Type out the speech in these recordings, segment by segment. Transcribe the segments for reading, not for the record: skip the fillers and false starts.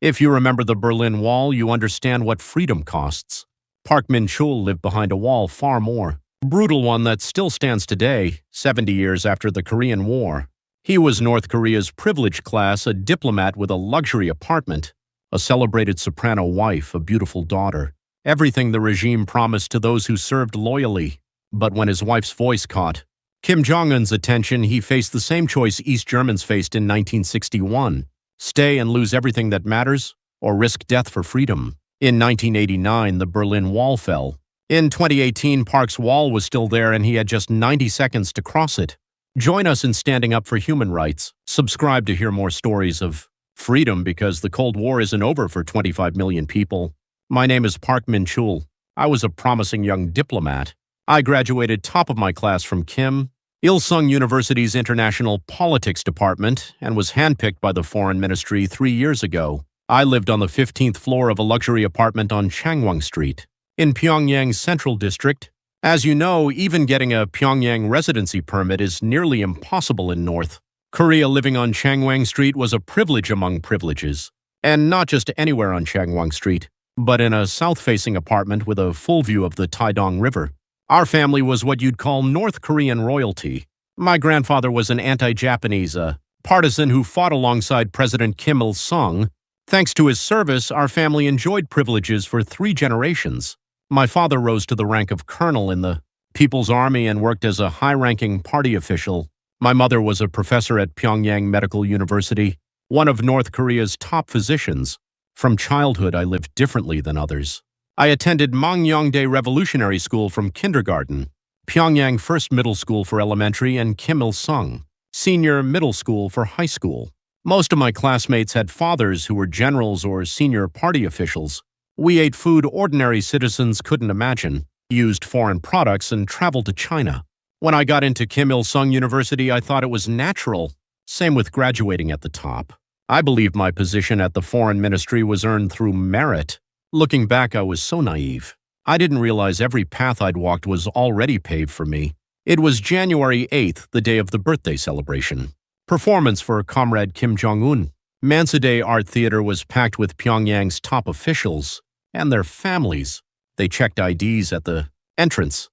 If you remember the Berlin Wall, you understand what freedom costs. Park Min-chul lived behind a wall far more. Brutal one that still stands today, 70 years after the Korean War. He was North Korea's privileged class, a diplomat with a luxury apartment, a celebrated soprano wife, a beautiful daughter. Everything the regime promised to those who served loyally. But when his wife's voice caught Kim Jong-un's attention, he faced the same choice East Germans faced in 1961. Stay and lose everything that matters, or risk death for freedom. In 1989, the Berlin Wall fell. In 2018, Park's wall was still there and he had just 90 seconds to cross it. Join us in standing up for human rights. Subscribe to hear more stories of freedom, because the Cold War isn't over for 25 million people. My name is Park Min-chul. I was a promising young diplomat. I graduated top of my class from Kim Il-sung University's International Politics Department and was handpicked by the Foreign Ministry 3 years ago. I lived on the 15th floor of a luxury apartment on Changwon Street, in Pyongyang's Central District. As you know, even getting a Pyongyang residency permit is nearly impossible in North Korea. Living on Changwon Street was a privilege among privileges. And not just anywhere on Changwon Street, but in a south-facing apartment with a full view of the Taedong River. Our family was what you'd call North Korean royalty. My grandfather was an anti-Japanese, partisan who fought alongside President Kim Il-sung. Thanks to his service, our family enjoyed privileges for 3 generations. My father rose to the rank of colonel in the People's Army and worked as a high-ranking party official. My mother was a professor at Pyongyang Medical University, one of North Korea's top physicians. From childhood, I lived differently than others. I attended Mangyongdae Revolutionary School from kindergarten, Pyongyang First Middle School for elementary, and Kim Il-sung Senior Middle School for high school. Most of my classmates had fathers who were generals or senior party officials. We ate food ordinary citizens couldn't imagine, used foreign products, and traveled to China. When I got into Kim Il-sung University, I thought it was natural. Same with graduating at the top. I believed my position at the Foreign Ministry was earned through merit. Looking back, I was so naive. I didn't realize every path I'd walked was already paved for me. It was January 8th, the day of the birthday celebration. Performance for Comrade Kim Jong-un. Mansudae Art Theater was packed with Pyongyang's top officials and their families. They checked IDs at the entrance.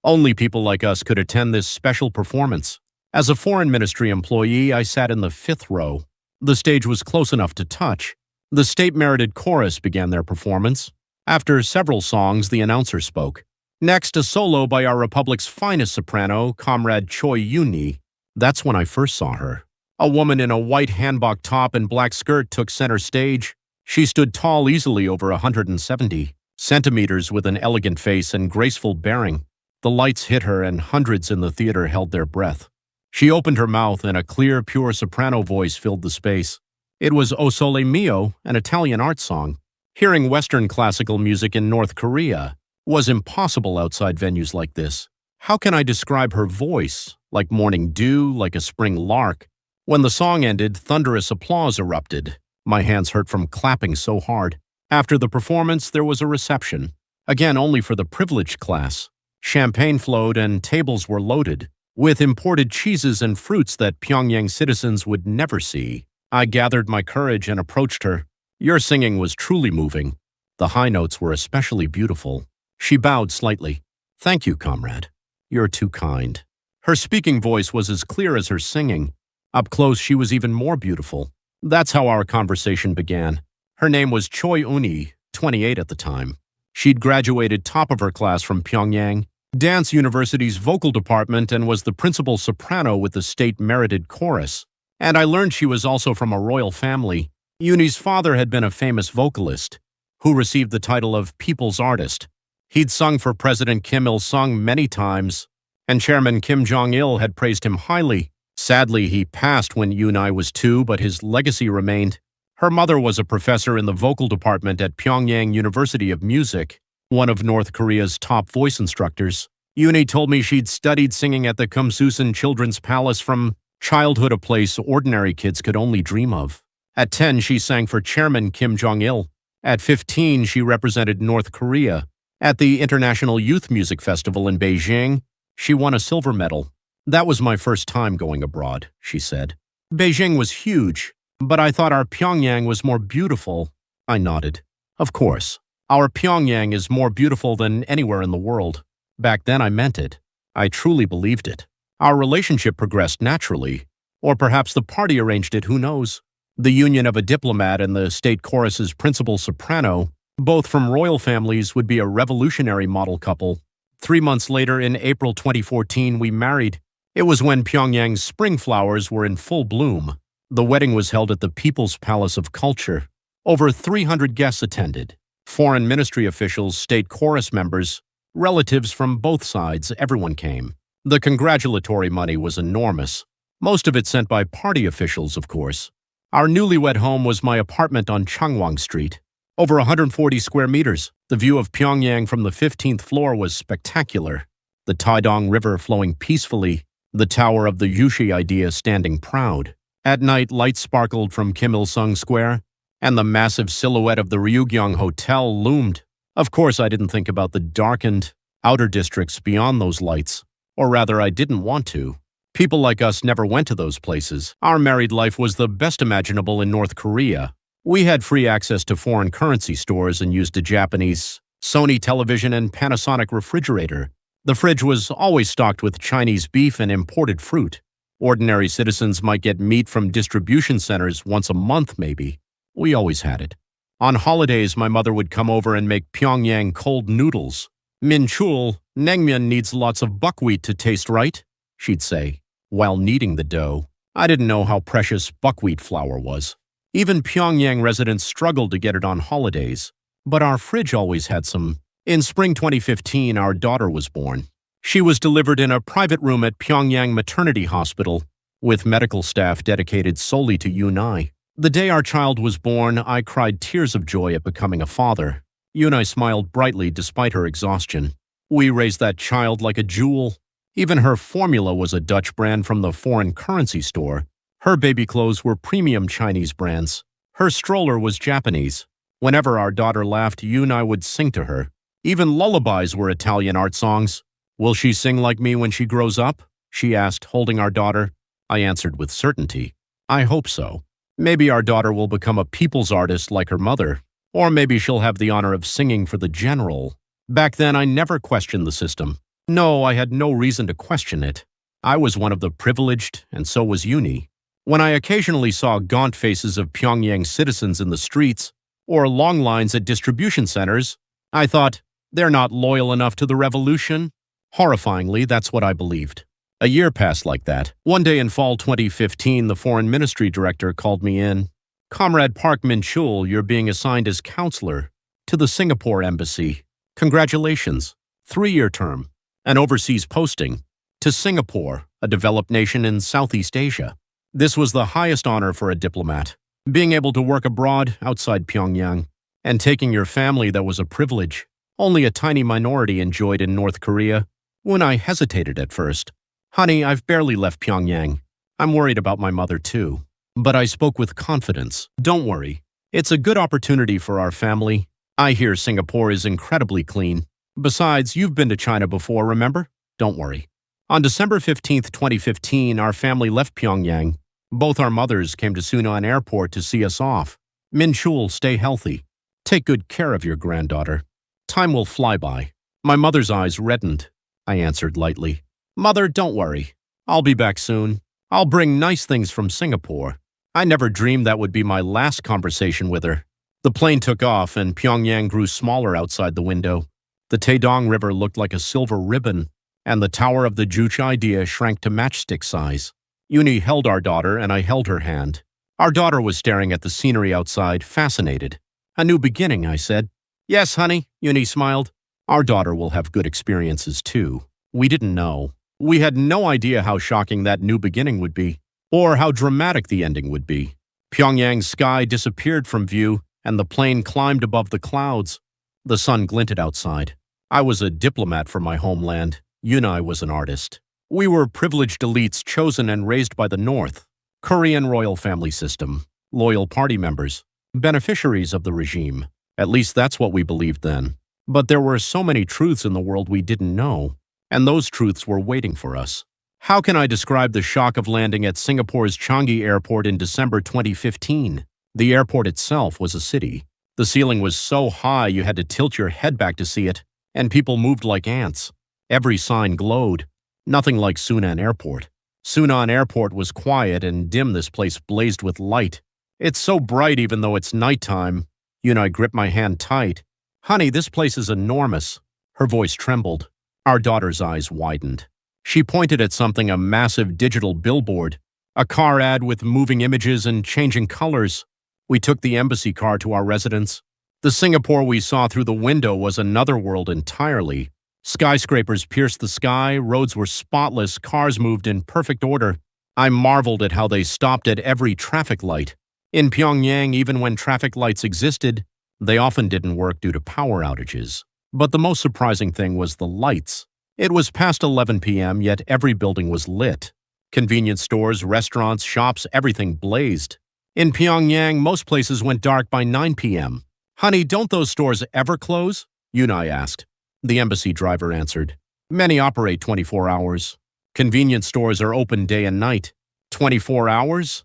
Only people like us could attend this special performance. As a Foreign Ministry employee, I sat in the 5th row. The stage was close enough to touch. The state-merited chorus began their performance. After several songs, the announcer spoke. Next, a solo by our republic's finest soprano, Comrade Cho Uni. That's when I first saw her. A woman in a white hanbok top and black skirt took center stage. She stood tall, easily over 170 centimeters, with an elegant face and graceful bearing. The lights hit her and hundreds in the theater held their breath. She opened her mouth and a clear, pure soprano voice filled the space. It was O Sole Mio, an Italian art song. Hearing Western classical music in North Korea was impossible outside venues like this. How can I describe her voice? Like morning dew, like a spring lark. When the song ended, thunderous applause erupted. My hands hurt from clapping so hard. After the performance, there was a reception. Again, only for the privileged class. Champagne flowed and tables were loaded with imported cheeses and fruits that Pyongyang citizens would never see. I gathered my courage and approached her. Your singing was truly moving. The high notes were especially beautiful. She bowed slightly. Thank you, comrade. You're too kind. Her speaking voice was as clear as her singing. Up close, she was even more beautiful. That's how our conversation began. Her name was Cho Uni, 28 at the time. She'd graduated top of her class from Pyongyang Dance University's vocal department and was the principal soprano with the state-merited chorus. And I learned she was also from a royal family. Uni's father had been a famous vocalist who received the title of People's Artist. He'd sung for President Kim Il-sung many times, and Chairman Kim Jong-il had praised him highly. Sadly, he passed when Uni was 2, but his legacy remained. Her mother was a professor in the vocal department at Pyongyang University of Music, one of North Korea's top voice instructors. Uni told me she'd studied singing at the Kumsusan Children's Palace from childhood, a place ordinary kids could only dream of. At 10, she sang for Chairman Kim Jong-il. At 15, she represented North Korea. At the International Youth Music Festival in Beijing, she won a silver medal. That was my first time going abroad, she said. Beijing was huge. But I thought our Pyongyang was more beautiful. I nodded. Of course. Our Pyongyang is more beautiful than anywhere in the world. Back then I meant it. I truly believed it. Our relationship progressed naturally. Or perhaps the party arranged it, who knows? The union of a diplomat and the state chorus's principal soprano, both from royal families, would be a revolutionary model couple. 3 months later, in April 2014, we married. It was when Pyongyang's spring flowers were in full bloom. The wedding was held at the People's Palace of Culture. Over 300 guests attended. Foreign ministry officials, state chorus members, relatives from both sides, everyone came. The congratulatory money was enormous. Most of it sent by party officials, of course. Our newlywed home was my apartment on Changwon Street. Over 140 square meters. The view of Pyongyang from the 15th floor was spectacular. The Taedong River flowing peacefully, the tower of the Yushi idea standing proud. At night, lights sparkled from Kim Il-sung Square, and the massive silhouette of the Ryugyong Hotel loomed. Of course, I didn't think about the darkened outer districts beyond those lights. Or rather, I didn't want to. People like us never went to those places. Our married life was the best imaginable in North Korea. We had free access to foreign currency stores and used a Japanese Sony television and Panasonic refrigerator. The fridge was always stocked with Chinese beef and imported fruit. Ordinary citizens might get meat from distribution centers once a month, maybe. We always had it. On holidays, my mother would come over and make Pyongyang cold noodles. Minchul, naengmyeon needs lots of buckwheat to taste right, she'd say, while kneading the dough. I didn't know how precious buckwheat flour was. Even Pyongyang residents struggled to get it on holidays. But our fridge always had some. In spring 2015, our daughter was born. She was delivered in a private room at Pyongyang Maternity Hospital, with medical staff dedicated solely to Uni. The day our child was born, I cried tears of joy at becoming a father. Uni smiled brightly despite her exhaustion. We raised that child like a jewel. Even her formula was a Dutch brand from the foreign currency store. Her baby clothes were premium Chinese brands. Her stroller was Japanese. Whenever our daughter laughed, Uni would sing to her. Even lullabies were Italian art songs. Will she sing like me when she grows up? She asked, holding our daughter. I answered with certainty. I hope so. Maybe our daughter will become a people's artist like her mother. Or maybe she'll have the honor of singing for the general. Back then, I never questioned the system. No, I had no reason to question it. I was one of the privileged, and so was Uni. When I occasionally saw gaunt faces of Pyongyang citizens in the streets, or long lines at distribution centers, I thought, they're not loyal enough to the revolution. Horrifyingly, that's what I believed. A year passed like that. One day in fall 2015, the foreign ministry director called me in. Comrade Park Min-chul, you're being assigned as counselor to the Singapore embassy. Congratulations. 3-year term. An overseas posting. To Singapore, a developed nation in Southeast Asia. This was the highest honor for a diplomat. Being able to work abroad, outside Pyongyang, and taking your family, that was a privilege. Only a tiny minority enjoyed in North Korea. When I hesitated at first. Honey, I've barely left Pyongyang. I'm worried about my mother too. But I spoke with confidence. Don't worry. It's a good opportunity for our family. I hear Singapore is incredibly clean. Besides, you've been to China before, remember? Don't worry. On December 15, 2015, our family left Pyongyang. Both our mothers came to Sunan Airport to see us off. Min-chul, stay healthy. Take good care of your granddaughter. Time will fly by. My mother's eyes reddened. I answered lightly. Mother, don't worry. I'll be back soon. I'll bring nice things from Singapore. I never dreamed that would be my last conversation with her. The plane took off and Pyongyang grew smaller outside the window. The Taedong River looked like a silver ribbon, and the tower of the Juche idea shrank to matchstick size. Uni held our daughter and I held her hand. Our daughter was staring at the scenery outside, fascinated. A new beginning, I said. Yes, honey, Uni smiled. Our daughter will have good experiences too. We didn't know. We had no idea how shocking that new beginning would be, or how dramatic the ending would be. Pyongyang's sky disappeared from view, and the plane climbed above the clouds. The sun glinted outside. I was a diplomat for my homeland. Uni was an artist. We were privileged elites chosen and raised by the North. Korean royal family system. Loyal party members. Beneficiaries of the regime. At least that's what we believed then. But there were so many truths in the world we didn't know, and those truths were waiting for us. How can I describe the shock of landing at Singapore's Changi Airport in December 2015? The airport itself was a city. The ceiling was so high you had to tilt your head back to see it, and people moved like ants. Every sign glowed. Nothing like Sunan Airport. Sunan Airport was quiet and dim. This place blazed with light. It's so bright even though it's nighttime. Uni gripped my hand tight. Honey, this place is enormous. Her voice trembled. Our daughter's eyes widened. She pointed at something, a massive digital billboard, a car ad with moving images and changing colors. We took the embassy car to our residence. The Singapore we saw through the window was another world entirely. Skyscrapers pierced the sky, roads were spotless, cars moved in perfect order. I marveled at how they stopped at every traffic light. In Pyongyang, even when traffic lights existed, they often didn't work due to power outages. But the most surprising thing was the lights. It was past 11 p.m., yet every building was lit. Convenience stores, restaurants, shops, everything blazed. In Pyongyang, most places went dark by 9 p.m. Honey, don't those stores ever close? Uni asked. The embassy driver answered. Many operate 24 hours. Convenience stores are open day and night. 24 hours?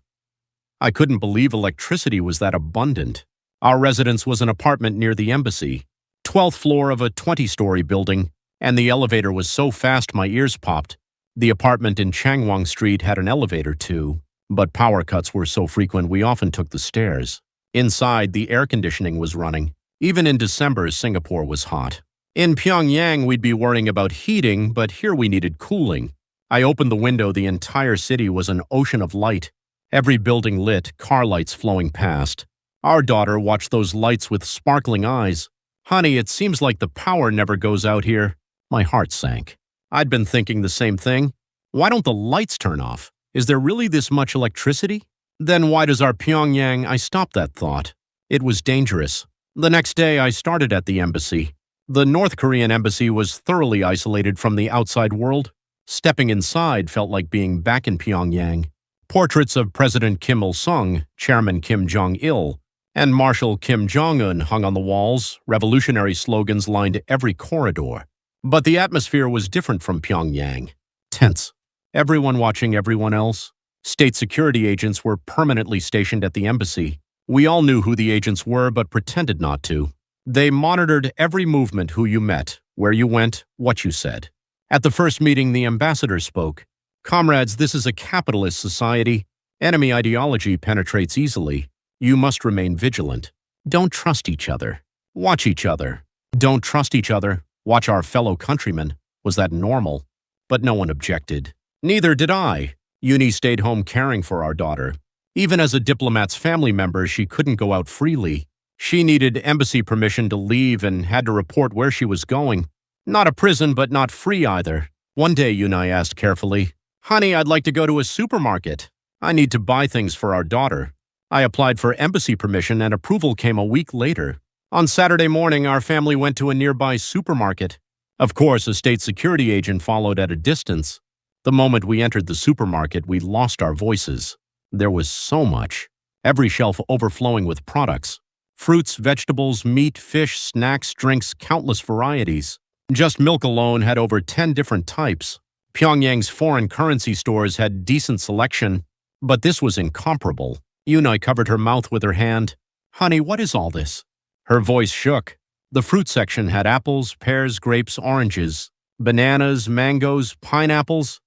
I couldn't believe electricity was that abundant. Our residence was an apartment near the embassy, 12th floor of a 20-story building, and the elevator was so fast my ears popped. The apartment in Changwon Street had an elevator too, but power cuts were so frequent we often took the stairs. Inside, the air conditioning was running. Even in December, Singapore was hot. In Pyongyang, we'd be worrying about heating, but here we needed cooling. I opened the window. The entire city was an ocean of light. Every building lit, car lights flowing past. Our daughter watched those lights with sparkling eyes. Honey, it seems like the power never goes out here. My heart sank. I'd been thinking the same thing. Why don't the lights turn off? Is there really this much electricity? Then why does our Pyongyang? I stopped that thought. It was dangerous. The next day, I started at the embassy. The North Korean embassy was thoroughly isolated from the outside world. Stepping inside felt like being back in Pyongyang. Portraits of President Kim Il-sung, Chairman Kim Jong-il, and Marshal Kim Jong-un hung on the walls. Revolutionary slogans lined every corridor. But the atmosphere was different from Pyongyang. Tense. Everyone watching everyone else. State security agents were permanently stationed at the embassy. We all knew who the agents were, but pretended not to. They monitored every movement, who you met, where you went, what you said. At the first meeting, the ambassador spoke. Comrades, this is a capitalist society. Enemy ideology penetrates easily. You must remain vigilant. Don't trust each other. Watch each other. Don't trust each other. Watch our fellow countrymen. Was that normal? But no one objected. Neither did I. Uni stayed home caring for our daughter. Even as a diplomat's family member, she couldn't go out freely. She needed embassy permission to leave and had to report where she was going. Not a prison, but not free either. One day, Uni asked carefully, Honey, I'd like to go to a supermarket. I need to buy things for our daughter. I applied for embassy permission and approval came a week later. On Saturday morning, our family went to a nearby supermarket. Of course, a state security agent followed at a distance. The moment we entered the supermarket, we lost our voices. There was so much. Every shelf overflowing with products. Fruits, vegetables, meat, fish, snacks, drinks, countless varieties. Just milk alone had over 10 different types. Pyongyang's foreign currency stores had decent selection, but this was incomparable. Uni covered her mouth with her hand. Honey, what is all this? Her voice shook. The fruit section had apples, pears, grapes, oranges, bananas, mangoes, pineapples.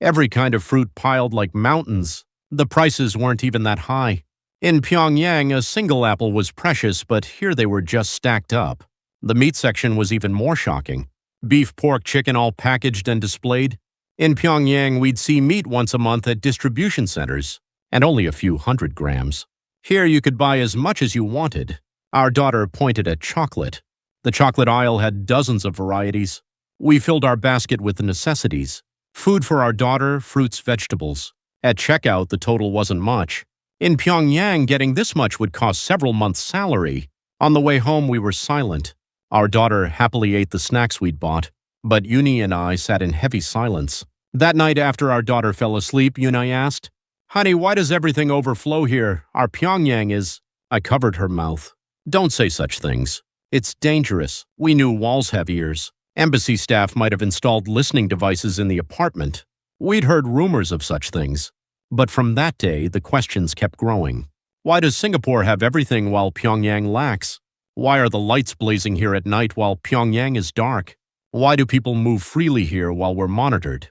Every kind of fruit piled like mountains. The prices weren't even that high. In Pyongyang, a single apple was precious, but here they were just stacked up. The meat section was even more shocking. Beef, pork, chicken all packaged and displayed. In Pyongyang, we'd see meat once a month at distribution centers, and only a few hundred grams. Here you could buy as much as you wanted. Our daughter pointed at chocolate. The chocolate aisle had dozens of varieties. We filled our basket with the necessities. Food for our daughter, fruits, vegetables. At checkout, the total wasn't much. In Pyongyang, getting this much would cost several months' salary. On the way home, we were silent. Our daughter happily ate the snacks we'd bought, but Uni and I sat in heavy silence. That night after our daughter fell asleep, Uni asked, Honey, why does everything overflow here? Our Pyongyang is... I covered her mouth. Don't say such things. It's dangerous. We knew walls have ears. Embassy staff might have installed listening devices in the apartment. We'd heard rumors of such things, but from that day, the questions kept growing. Why does Singapore have everything while Pyongyang lacks? Why are the lights blazing here at night while Pyongyang is dark? Why do people move freely here while we're monitored?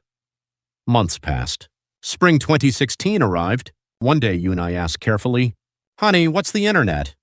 Months passed. Spring 2016 arrived. One day, Uni asked carefully, "Honey, what's the internet?"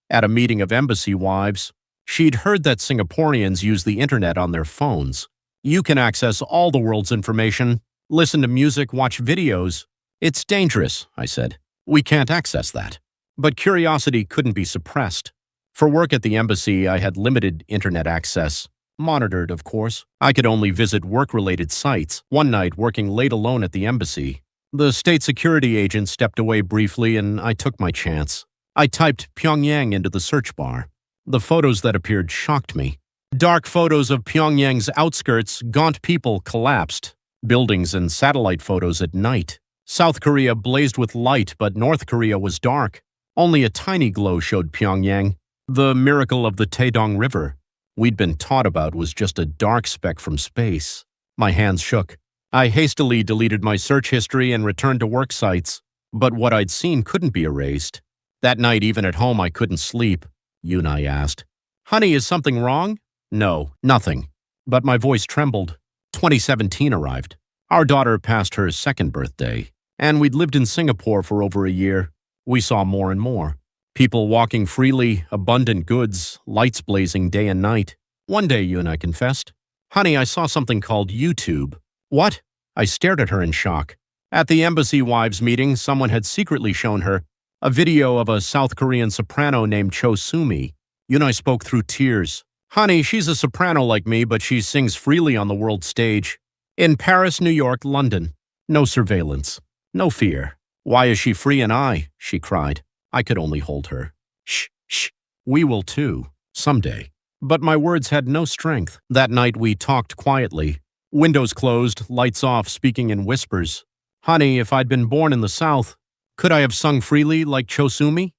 At a meeting of embassy wives, she'd heard that Singaporeans use the internet on their phones. You can access all the world's information, listen to music, watch videos. It's dangerous, I said. We can't access that. But curiosity couldn't be suppressed. For work at the embassy, I had limited internet access. Monitored, of course. I could only visit work-related sites. One night, working late alone at the embassy, the state security agent stepped away briefly and I took my chance. I typed Pyongyang into the search bar. The photos that appeared shocked me. Dark photos of Pyongyang's outskirts, gaunt people collapsed. Buildings and satellite photos at night. South Korea blazed with light, but North Korea was dark. Only a tiny glow showed Pyongyang. The miracle of the Taedong River we'd been taught about was just a dark speck from space. My hands shook. I hastily deleted my search history and returned to work sites. But what I'd seen couldn't be erased. That night, even at home, I couldn't sleep. Uni asked, "Honey, is something wrong?" No, nothing. But my voice trembled. 2017 arrived. Our daughter passed her second birthday, and we'd lived in Singapore for over a year. We saw more and more. People walking freely, abundant goods, lights blazing day and night. One day, Uni confessed, "Honey, I saw something called YouTube." What? I stared at her in shock. At the embassy wives meeting, someone had secretly shown her a video of a South Korean soprano named Cho Uni. Uni spoke through tears. "Honey, she's a soprano like me, but she sings freely on the world stage. In Paris, New York, London. No surveillance. No fear. Why is she free and I?" she cried. I could only hold her. "Shh, shh. We will too. Someday." But my words had no strength. That night we talked quietly. Windows closed, lights off, speaking in whispers. "Honey, if I'd been born in the South, could I have sung freely like Cho Uni?"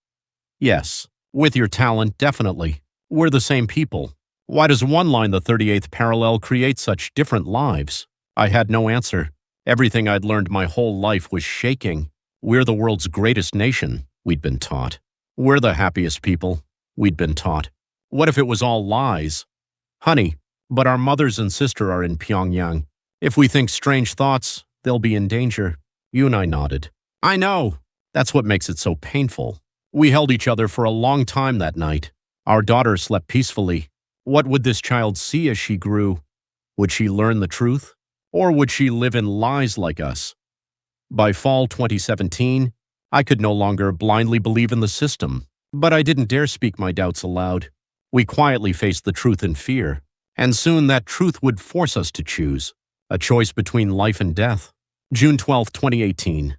"Yes. With your talent, definitely. We're the same people. Why does one line, the 38th parallel, create such different lives?" I had no answer. Everything I'd learned my whole life was shaking. We're the world's greatest nation, we'd been taught. We're the happiest people, we'd been taught. What if it was all lies? "Honey, but our mothers and sister are in Pyongyang. If we think strange thoughts, they'll be in danger." Uni nodded. "I know. That's what makes it so painful." We held each other for a long time that night. Our daughter slept peacefully. What would this child see as she grew? Would she learn the truth? Or would she live in lies like us? By fall 2017, I could no longer blindly believe in the system, but I didn't dare speak my doubts aloud. We quietly faced the truth in fear, and soon that truth would force us to choose, a choice between life and death. June 12, 2018.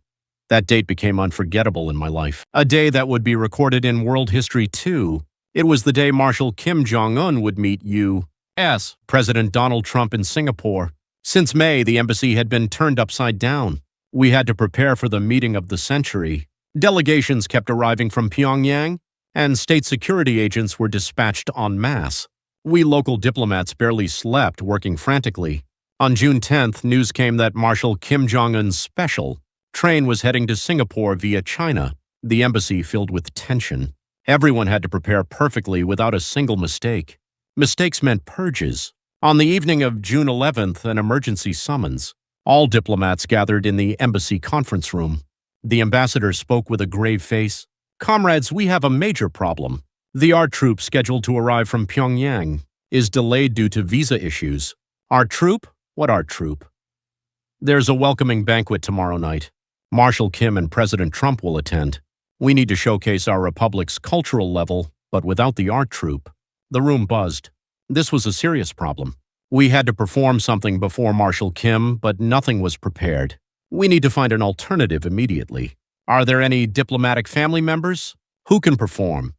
That date became unforgettable in my life, a day that would be recorded in world history too. It was the day Marshal Kim Jong-un would meet U.S. President Donald Trump in Singapore. Since May, the embassy had been turned upside down. We had to prepare for the meeting of the century. Delegations kept arriving from Pyongyang, and state security agents were dispatched en masse. We local diplomats barely slept, working frantically. On June 10th, news came that Marshal Kim Jong-un's special train was heading to Singapore via China, the embassy filled with tension. Everyone had to prepare perfectly without a single mistake. Mistakes meant purges. On the evening of June 11th, an emergency summons. All diplomats gathered in the embassy conference room. The ambassador spoke with a grave face. "Comrades, we have a major problem. The art troupe scheduled to arrive from Pyongyang is delayed due to visa issues." "Art troupe? What art troupe?" "There's a welcoming banquet tomorrow night. Marshal Kim and President Trump will attend. We need to showcase our republic's cultural level, but without the art troupe." The room buzzed. This was a serious problem. We had to perform something before Marshal Kim, but nothing was prepared. We need to find an alternative immediately. Are there any diplomatic family members? Who can perform?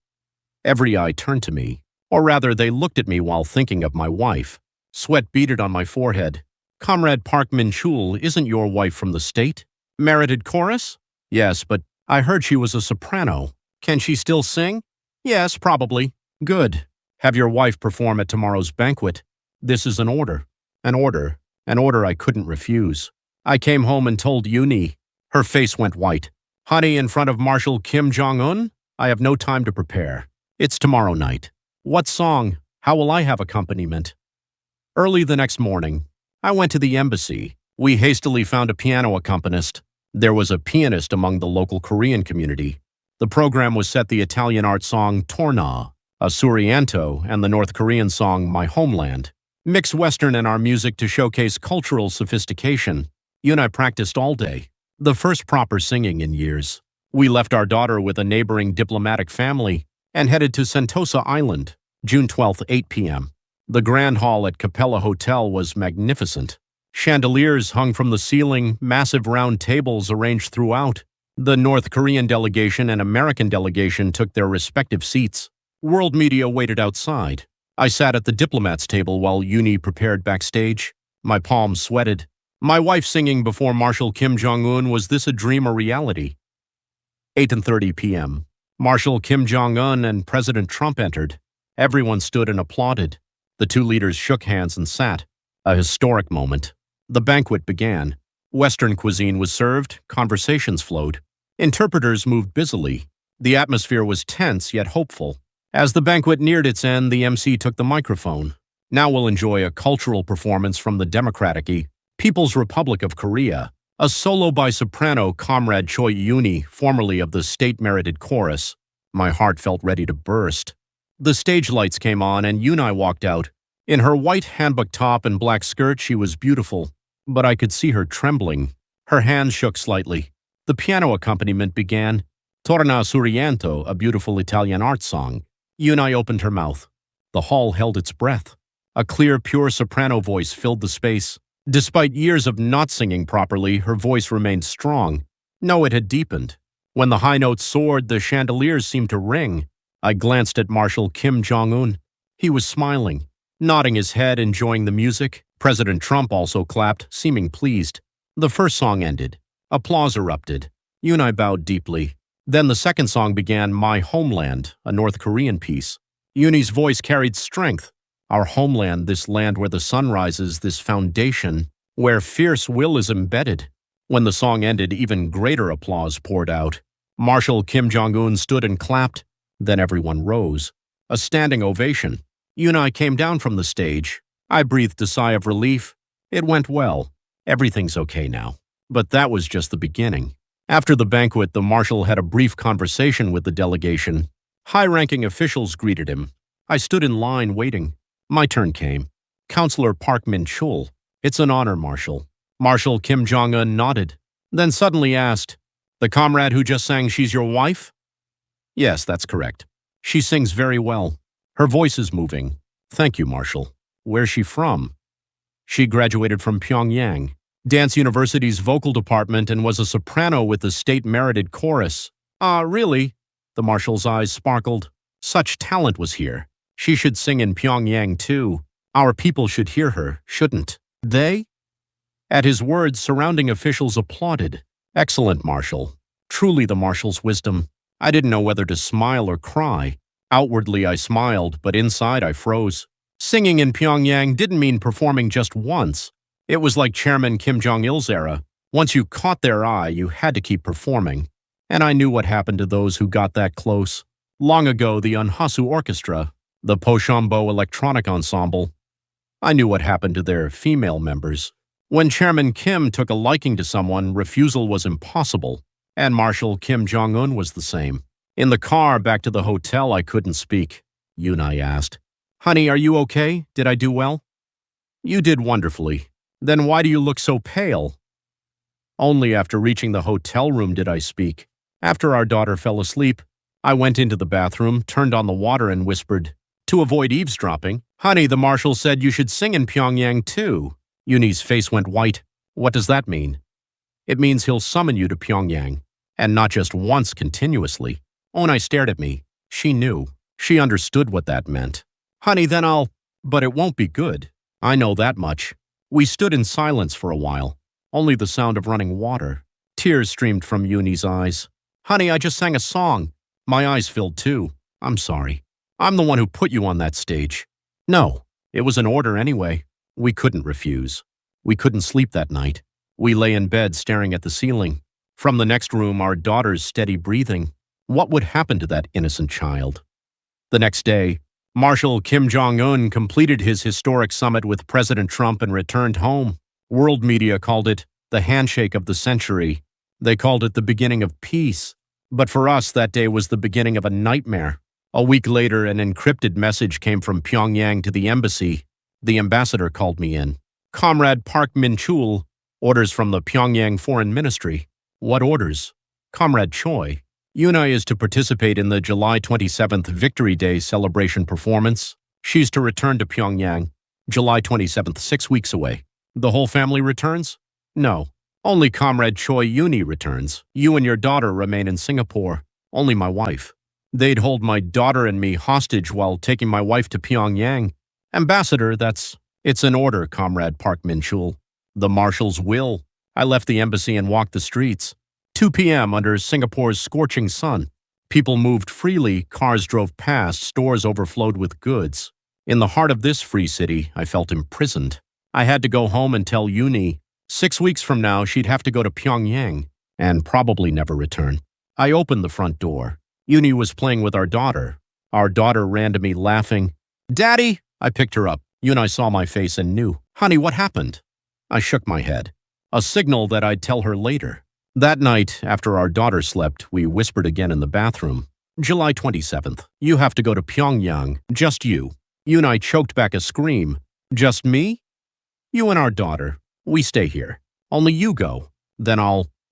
Every eye turned to me, or rather they looked at me while thinking of my wife. Sweat beaded on my forehead. "Comrade Park Min-chul, isn't your wife from the state? Merited chorus?" "Yes, but I heard she was a soprano. Can she still sing?" "Yes, probably." "Good. Have your wife perform at tomorrow's banquet. This is an order. An order. An order I couldn't refuse." I came home and told Uni. Her face went white. Honey, in front of Marshal Kim Jong-un? I have no time to prepare. It's tomorrow night. What song? How will I have accompaniment? Early the next morning, I went to the embassy. We hastily found a piano accompanist. There was a pianist among the local Korean community. The program was set the Italian art song Torna, a Surianto, and the North Korean song My Homeland. Mix Western in our music to showcase cultural sophistication. You and I practiced all day. The first proper singing in years. We left our daughter with a neighboring diplomatic family and headed to Sentosa Island, June 12th, 8 p.m. The Grand Hall at Capella Hotel was magnificent. Chandeliers hung from the ceiling, massive round tables arranged throughout. The North Korean delegation and American delegation took their respective seats. World media waited outside. I sat at the Diplomat's table while Uni prepared backstage. My palms sweated. My wife singing before Marshal Kim Jong-un. Was this a dream or reality? 8:30 p.m. Marshal Kim Jong-un and President Trump entered. Everyone stood and applauded. The two leaders shook hands and sat. A historic moment. The banquet began. Western cuisine was served. Conversations flowed. Interpreters moved busily. The atmosphere was tense yet hopeful. As the banquet neared its end, the MC took the microphone. Now we'll enjoy a cultural performance from the Democratic People's Republic of Korea. A solo by soprano comrade Cho Uni, formerly of the state-merited chorus. My heart felt ready to burst. The stage lights came on and Uni walked out. In her white handbook top and black skirt, she was beautiful, but I could see her trembling. Her hands shook slightly. The piano accompaniment began. Torna Surianto, a beautiful Italian art song. Uni opened her mouth. The hall held its breath. A clear, pure soprano voice filled the space. Despite years of not singing properly, her voice remained strong. No, it had deepened. When the high notes soared, the chandeliers seemed to ring. I glanced at Marshal Kim Jong-un. He was smiling, nodding his head, enjoying the music. President Trump also clapped, seeming pleased. The first song ended. Applause erupted. Uni bowed deeply. Then the second song began, My Homeland, a North Korean piece. Uni's voice carried strength. Our homeland, this land where the sun rises, this foundation, where fierce will is embedded. When the song ended, even greater applause poured out. Marshal Kim Jong-un stood and clapped. Then everyone rose. A standing ovation. Uni came down from the stage. I breathed a sigh of relief. It went well. Everything's okay now. But that was just the beginning. After the banquet, the marshal had a brief conversation with the delegation. High-ranking officials greeted him. I stood in line waiting. My turn came. Counselor Park Min-chul. It's an honor, Marshal. Marshal Kim Jong-un nodded, then suddenly asked, The comrade who just sang She's Your Wife? Yes, that's correct. She sings very well. Her voice is moving. Thank you, Marshal. Where's she from? She graduated from Pyongyang, Dance University's vocal department, and was a soprano with the state-merited chorus. Ah, really? The Marshal's eyes sparkled. Such talent was here. She should sing in Pyongyang, too. Our people should hear her, shouldn't they? At his words, surrounding officials applauded. Excellent, Marshal. Truly the Marshal's wisdom. I didn't know whether to smile or cry. Outwardly, I smiled, but inside I froze. Singing in Pyongyang didn't mean performing just once. It was like Chairman Kim Jong-il's era. Once you caught their eye, you had to keep performing. And I knew what happened to those who got that close. Long ago, the Unhasu Orchestra, the Pochambo Electronic Ensemble. I knew what happened to their female members. When Chairman Kim took a liking to someone, refusal was impossible. And Marshal Kim Jong-un was the same. In the car back to the hotel, I couldn't speak. Uni asked, Honey, are you okay? Did I do well? You did wonderfully. Then why do you look so pale? Only after reaching the hotel room did I speak. After our daughter fell asleep, I went into the bathroom, turned on the water and whispered, to avoid eavesdropping, Honey, the Marshal said you should sing in Pyongyang too. Uni's face went white. What does that mean? It means he'll summon you to Pyongyang. And not just once continuously. Onai stared at me. She knew. She understood what that meant. Honey, then I'll... But it won't be good. I know that much. We stood in silence for a while. Only the sound of running water. Tears streamed from Uni's eyes. Honey, I just sang a song. My eyes filled too. I'm sorry. I'm the one who put you on that stage. No, it was an order anyway. We couldn't refuse. We couldn't sleep that night. We lay in bed staring at the ceiling. From the next room, our daughter's steady breathing. What would happen to that innocent child? The next day, Marshal Kim Jong-un completed his historic summit with President Trump and returned home. World media called it the handshake of the century. They called it the beginning of peace. But for us, that day was the beginning of a nightmare. A week later, an encrypted message came from Pyongyang to the embassy. The ambassador called me in. Comrade Park Min-chul, orders from the Pyongyang Foreign Ministry. What orders? Comrade Choi. Uni is to participate in the July 27th Victory Day celebration performance. She's to return to Pyongyang. July 27th, 6 weeks away. The whole family returns? No. Only Comrade Cho Uni returns. You and your daughter remain in Singapore. Only my wife. They'd hold my daughter and me hostage while taking my wife to Pyongyang. Ambassador, it's an order, Comrade Park Min-chul. The marshal's will. I left the embassy and walked the streets. 2 p.m. under Singapore's scorching sun. People moved freely, cars drove past, stores overflowed with goods. In the heart of this free city, I felt imprisoned. I had to go home and tell Uni 6 weeks from now she'd have to go to Pyongyang and probably never return. I opened the front door. Uni was playing with our daughter. Our daughter ran to me laughing. Daddy! I picked her up. Uni saw my face and knew. Honey, what happened? I shook my head. A signal that I'd tell her later. That night, after our daughter slept, we whispered again in the bathroom. July 27th. You have to go to Pyongyang. Just you. Uni choked back a scream. Just me? You and our daughter. We stay here. Only you go. Then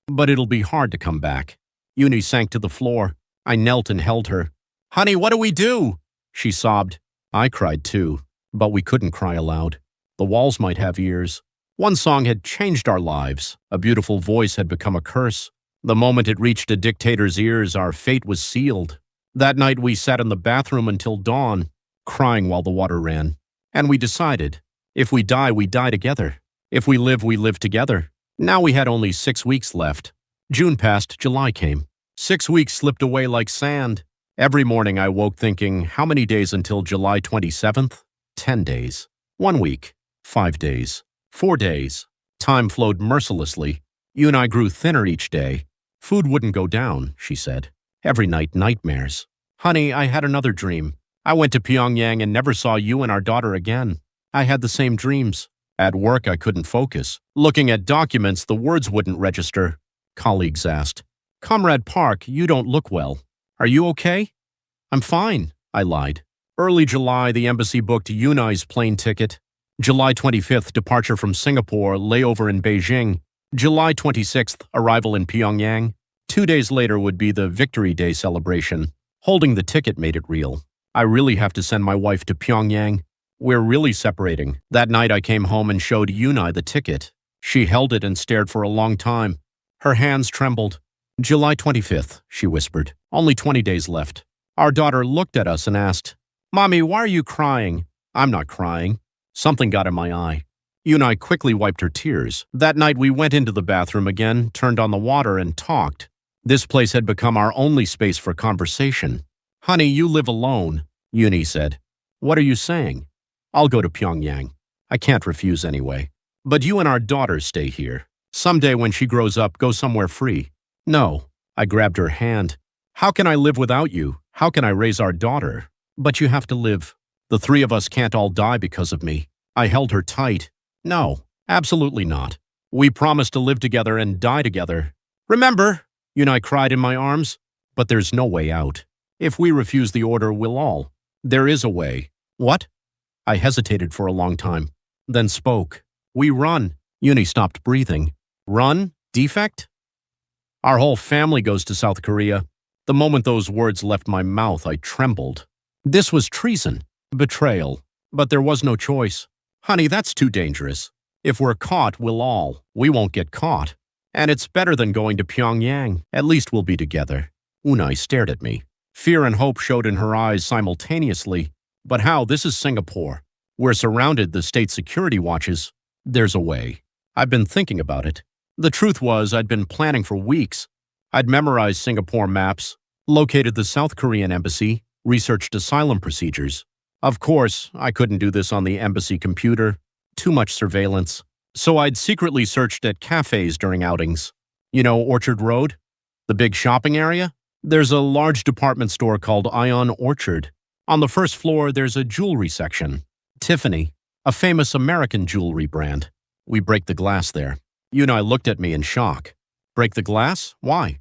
but it'll be hard to come back. Uni sank to the floor. I knelt and held her. Honey, what do we do? She sobbed. I cried too, but we couldn't cry aloud. The walls might have ears. One song had changed our lives. A beautiful voice had become a curse. The moment it reached a dictator's ears, our fate was sealed. That night we sat in the bathroom until dawn, crying while the water ran. And we decided, if we die, we die together. If we live together. Now we had only 6 weeks left. June passed, July came. 6 weeks slipped away like sand. Every morning I woke thinking, how many days until July 27th? 10 days. 1 week. 5 days. 4 days. Time flowed mercilessly. You and I grew thinner each day. Food wouldn't go down, she said. Every night, nightmares. Honey, I had another dream. I went to Pyongyang and never saw you and our daughter again. I had the same dreams. At work, I couldn't focus. Looking at documents, the words wouldn't register. Colleagues asked, Comrade Park, you don't look well. Are you okay? I'm fine, I lied. Early July, the embassy booked Uni's plane ticket. July 25th, departure from Singapore, layover in Beijing. July 26th, arrival in Pyongyang. 2 days later would be the Victory Day celebration. Holding the ticket made it real. I really have to send my wife to Pyongyang. We're really separating. That night I came home and showed Uni the ticket. She held it and stared for a long time. Her hands trembled. July 25th, she whispered. Only 20 days left. Our daughter looked at us and asked, Mommy, why are you crying? I'm not crying. Something got in my eye. Uni quickly wiped her tears. That night we went into the bathroom again, turned on the water, and talked. This place had become our only space for conversation. Honey, you live alone, Uni said. What are you saying? I'll go to Pyongyang. I can't refuse anyway. But you and our daughter stay here. Someday when she grows up, go somewhere free. No. I grabbed her hand. How can I live without you? How can I raise our daughter? But you have to live. The three of us can't all die because of me. I held her tight. No, absolutely not. We promised to live together and die together. Remember? Uni cried in my arms. But there's no way out. If we refuse the order, we'll all. There is a way. What? I hesitated for a long time, then spoke. We run. Uni stopped breathing. Run? Defect? Our whole family goes to South Korea. The moment those words left my mouth, I trembled. This was treason. Betrayal. But there was no choice. Honey, that's too dangerous. If we're caught, we'll all. We won't get caught. And it's better than going to Pyongyang. At least we'll be together. Uni stared at me. Fear and hope showed in her eyes simultaneously. But how? This is Singapore. We're surrounded, the state security watches. There's a way. I've been thinking about it. The truth was, I'd been planning for weeks. I'd memorized Singapore maps, located the South Korean embassy, researched asylum procedures. Of course, I couldn't do this on the embassy computer. Too much surveillance. So I'd secretly searched at cafes during outings. You know Orchard Road? The big shopping area? There's a large department store called Ion Orchard. On the first floor, there's a jewelry section. Tiffany, a famous American jewelry brand. We break the glass there. You and I looked at me in shock. Break the glass? Why?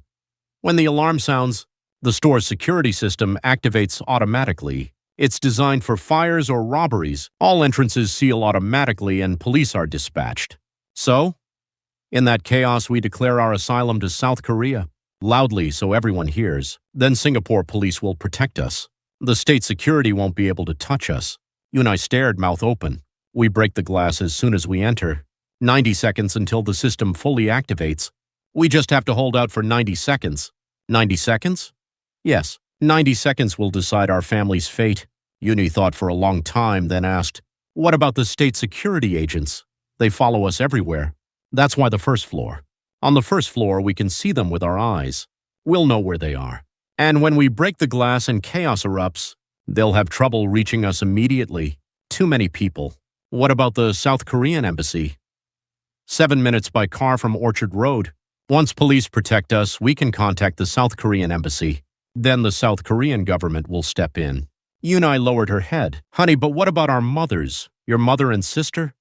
When the alarm sounds, the store's security system activates automatically. It's designed for fires or robberies. All entrances seal automatically and police are dispatched. So, in that chaos, we declare our asylum to South Korea, loudly so everyone hears. Then Singapore police will protect us. The state security won't be able to touch us. You and I stared, mouth open. We break the glass as soon as we enter. 90 seconds until the system fully activates. We just have to hold out for 90 seconds. 90 seconds? Yes, 90 seconds will decide our family's fate. Uni thought for a long time, then asked, what about the state security agents? They follow us everywhere. That's why the first floor. On the first floor, we can see them with our eyes. We'll know where they are. And when we break the glass and chaos erupts, they'll have trouble reaching us immediately. Too many people. What about the South Korean embassy? 7 minutes by car from Orchard Road. Once police protect us, we can contact the South Korean embassy. Then the South Korean government will step in. Uni lowered her head. Honey, but what about our mothers? Your mother and sister?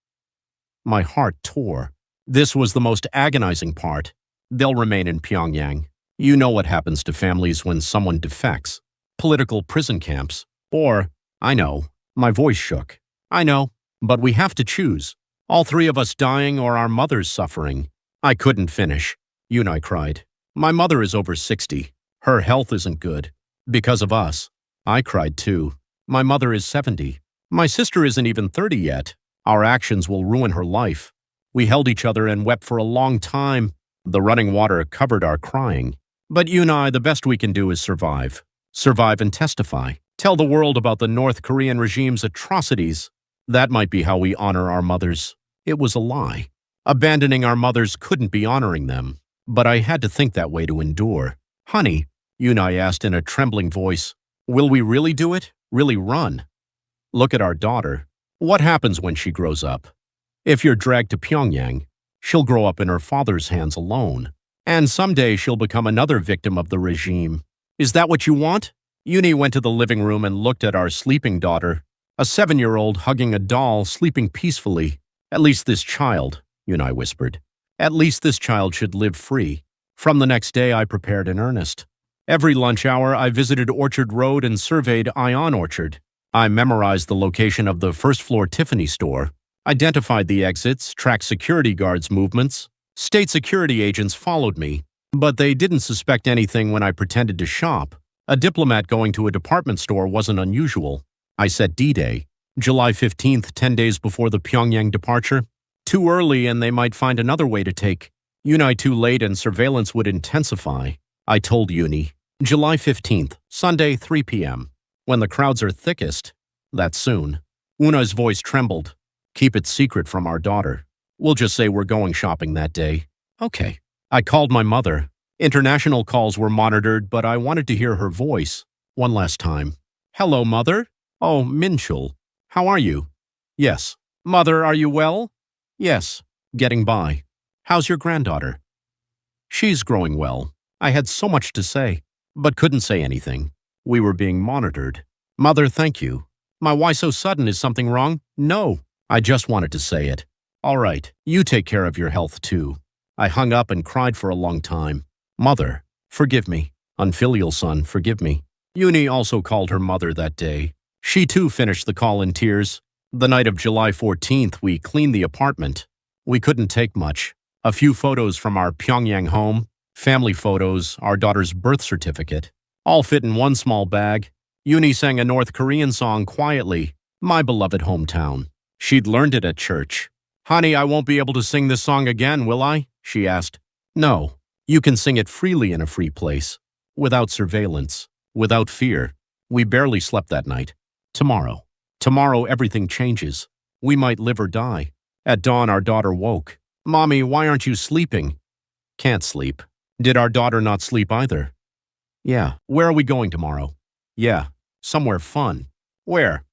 My heart tore. This was the most agonizing part. They'll remain in Pyongyang. You know what happens to families when someone defects. Political prison camps. Or, I know, my voice shook. I know, but we have to choose. All three of us dying or our mothers suffering. I couldn't finish. Uni cried. My mother is over 60. Her health isn't good. Because of us. I cried too. My mother is 70. My sister isn't even 30 yet. Our actions will ruin her life. We held each other and wept for a long time. The running water covered our crying. But you and I, the best we can do is survive. Survive and testify. Tell the world about the North Korean regime's atrocities. That might be how we honor our mothers. It was a lie. Abandoning our mothers couldn't be honoring them. But I had to think that way to endure. Honey, you and I asked in a trembling voice, will we really do it? Really run? Look at our daughter. What happens when she grows up? If you're dragged to Pyongyang, she'll grow up in her father's hands alone. And someday she'll become another victim of the regime. Is that what you want? Uni went to the living room and looked at our sleeping daughter, a 7-year-old hugging a doll, sleeping peacefully. At least this child, Uni whispered. At least this child should live free. From the next day, I prepared in earnest. Every lunch hour, I visited Orchard Road and surveyed Ion Orchard. I memorized the location of the first-floor Tiffany store, identified the exits, tracked security guards' movements. State security agents followed me, but they didn't suspect anything when I pretended to shop. A diplomat going to a department store wasn't unusual. I set D-Day, July 15th, 10 days before the Pyongyang departure. Too early and they might find another way to take. Uni too late and surveillance would intensify. I told Uni, July 15th, Sunday, 3 p.m. When the crowds are thickest. That's soon. Una's voice trembled. Keep it secret from our daughter. We'll just say we're going shopping that day. Okay. I called my mother. International calls were monitored, but I wanted to hear her voice. One last time. Hello, Mother? Oh, Minchul. How are you? Yes. Mother, are you well? Yes. Getting by. How's your granddaughter? She's growing well. I had so much to say, but couldn't say anything. We were being monitored. Mother, thank you. My why so sudden? Is something wrong? No. I just wanted to say it. All right, you take care of your health too. I hung up and cried for a long time. Mother, forgive me. Unfilial son, forgive me. Uni also called her mother that day. She too finished the call in tears. The night of July 14th, we cleaned the apartment. We couldn't take much. A few photos from our Pyongyang home, family photos, our daughter's birth certificate. All fit in one small bag. Uni sang a North Korean song quietly, my beloved hometown. She'd learned it at church. Honey, I won't be able to sing this song again, will I? She asked. No, you can sing it freely in a free place, without surveillance, without fear. We barely slept that night. Tomorrow everything changes. We might live or die. At dawn, our daughter woke. Mommy, why aren't you sleeping? Can't sleep. Did our daughter not sleep either? Yeah. Where are we going tomorrow? Yeah, somewhere fun. Where?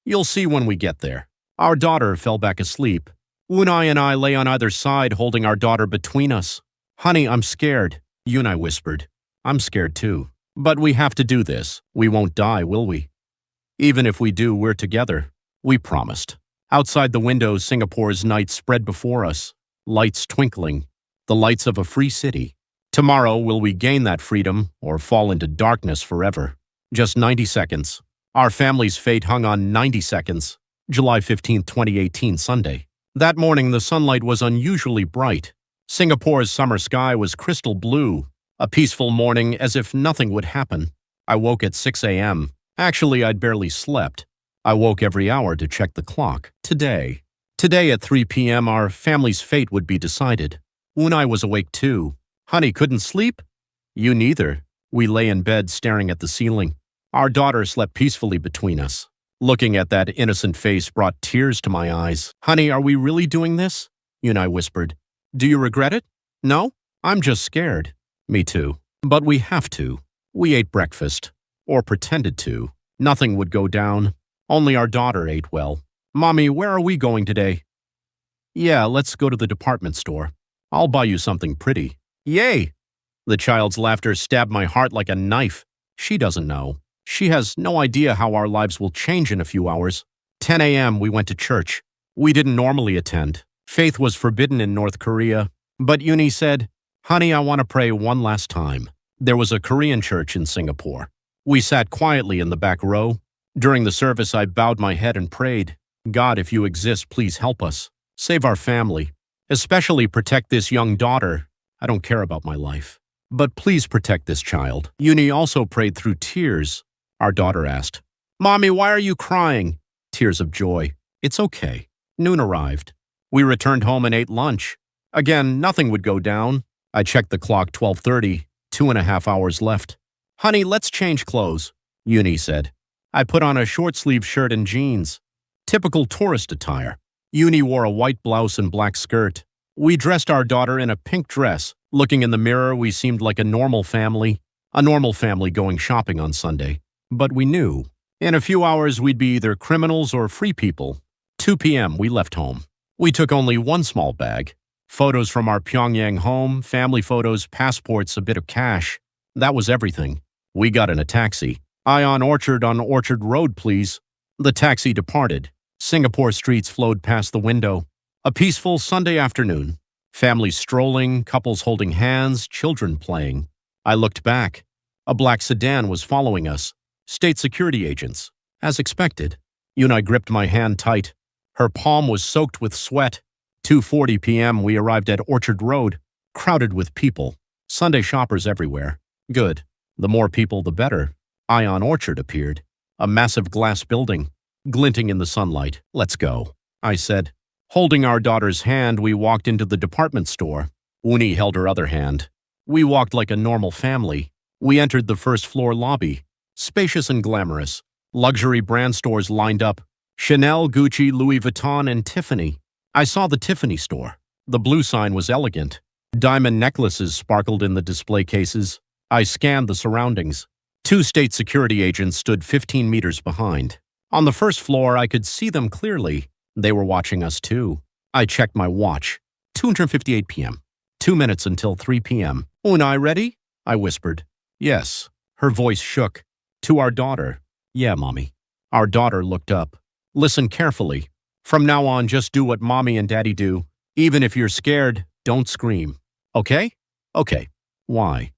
You'll see when we get there. Our daughter fell back asleep. Unai and I lay on either side, holding our daughter between us. Honey, I'm scared, Unai whispered. I'm scared too. But we have to do this. We won't die, will we? Even if we do, we're together. We promised. Outside the window, Singapore's night spread before us, lights twinkling, the lights of a free city. Tomorrow, will we gain that freedom or fall into darkness forever? Just 90 seconds. Our family's fate hung on 90 seconds. July 15, 2018, Sunday. That morning, the sunlight was unusually bright. Singapore's summer sky was crystal blue. A peaceful morning, as if nothing would happen. I woke at 6 a.m. Actually, I'd barely slept. I woke every hour to check the clock. Today at 3 p.m., our family's fate would be decided. Unai was awake too. Honey, couldn't sleep? You neither. We lay in bed staring at the ceiling. Our daughter slept peacefully between us. Looking at that innocent face brought tears to my eyes. Honey, are we really doing this? Unai whispered. Do you regret it? No? I'm just scared. Me too. But we have to. We ate breakfast. Or pretended to. Nothing would go down. Only our daughter ate well. Mommy, where are we going today? Yeah, let's go to the department store. I'll buy you something pretty. Yay! The child's laughter stabbed my heart like a knife. She doesn't know. She has no idea how our lives will change in a few hours. 10 a.m. we went to church. We didn't normally attend. Faith was forbidden in North Korea. But Uni said, Honey, I want to pray one last time. There was a Korean church in Singapore. We sat quietly in the back row. During the service, I bowed my head and prayed, God, if you exist, please help us. Save our family. Especially protect this young daughter. I don't care about my life. But please protect this child. Uni also prayed through tears. Our daughter asked, Mommy, why are you crying? Tears of joy. It's okay. Noon arrived. We returned home and ate lunch. Again, nothing would go down. I checked the clock, 12:30, 2.5 hours left. Honey, let's change clothes, Uni said. I put on a short-sleeved shirt and jeans. Typical tourist attire. Uni wore a white blouse and black skirt. We dressed our daughter in a pink dress. Looking in the mirror, we seemed like a normal family going shopping on Sunday. But we knew. In a few hours, we'd be either criminals or free people. 2 p.m., we left home. We took only one small bag. Photos from our Pyongyang home, family photos, passports, a bit of cash. That was everything. We got in a taxi. On Orchard Road, please. The taxi departed. Singapore streets flowed past the window. A peaceful Sunday afternoon. Families strolling, couples holding hands, children playing. I looked back. A black sedan was following us. State security agents. As expected. Uni gripped my hand tight. Her palm was soaked with sweat. 2:40 p.m. we arrived at Orchard Road, crowded with people. Sunday shoppers everywhere. Good. The more people, the better. On Orchard appeared. A massive glass building, glinting in the sunlight. Let's go, I said. Holding our daughter's hand, we walked into the department store. Uni held her other hand. We walked like a normal family. We entered the first-floor lobby. Spacious and glamorous. Luxury brand stores lined up. Chanel, Gucci, Louis Vuitton, and Tiffany. I saw the Tiffany store. The blue sign was elegant. Diamond necklaces sparkled in the display cases. I scanned the surroundings. 2 state security agents stood 15 meters behind. On the first floor, I could see them clearly. They were watching us too. I checked my watch. 2:58 p.m. 2 minutes until 3 p.m. Unai, ready? I whispered. Yes. Her voice shook. To our daughter. Yeah, Mommy. Our daughter looked up. Listen carefully. From now on, just do what Mommy and Daddy do. Even if you're scared, don't scream. Okay? Okay. Why?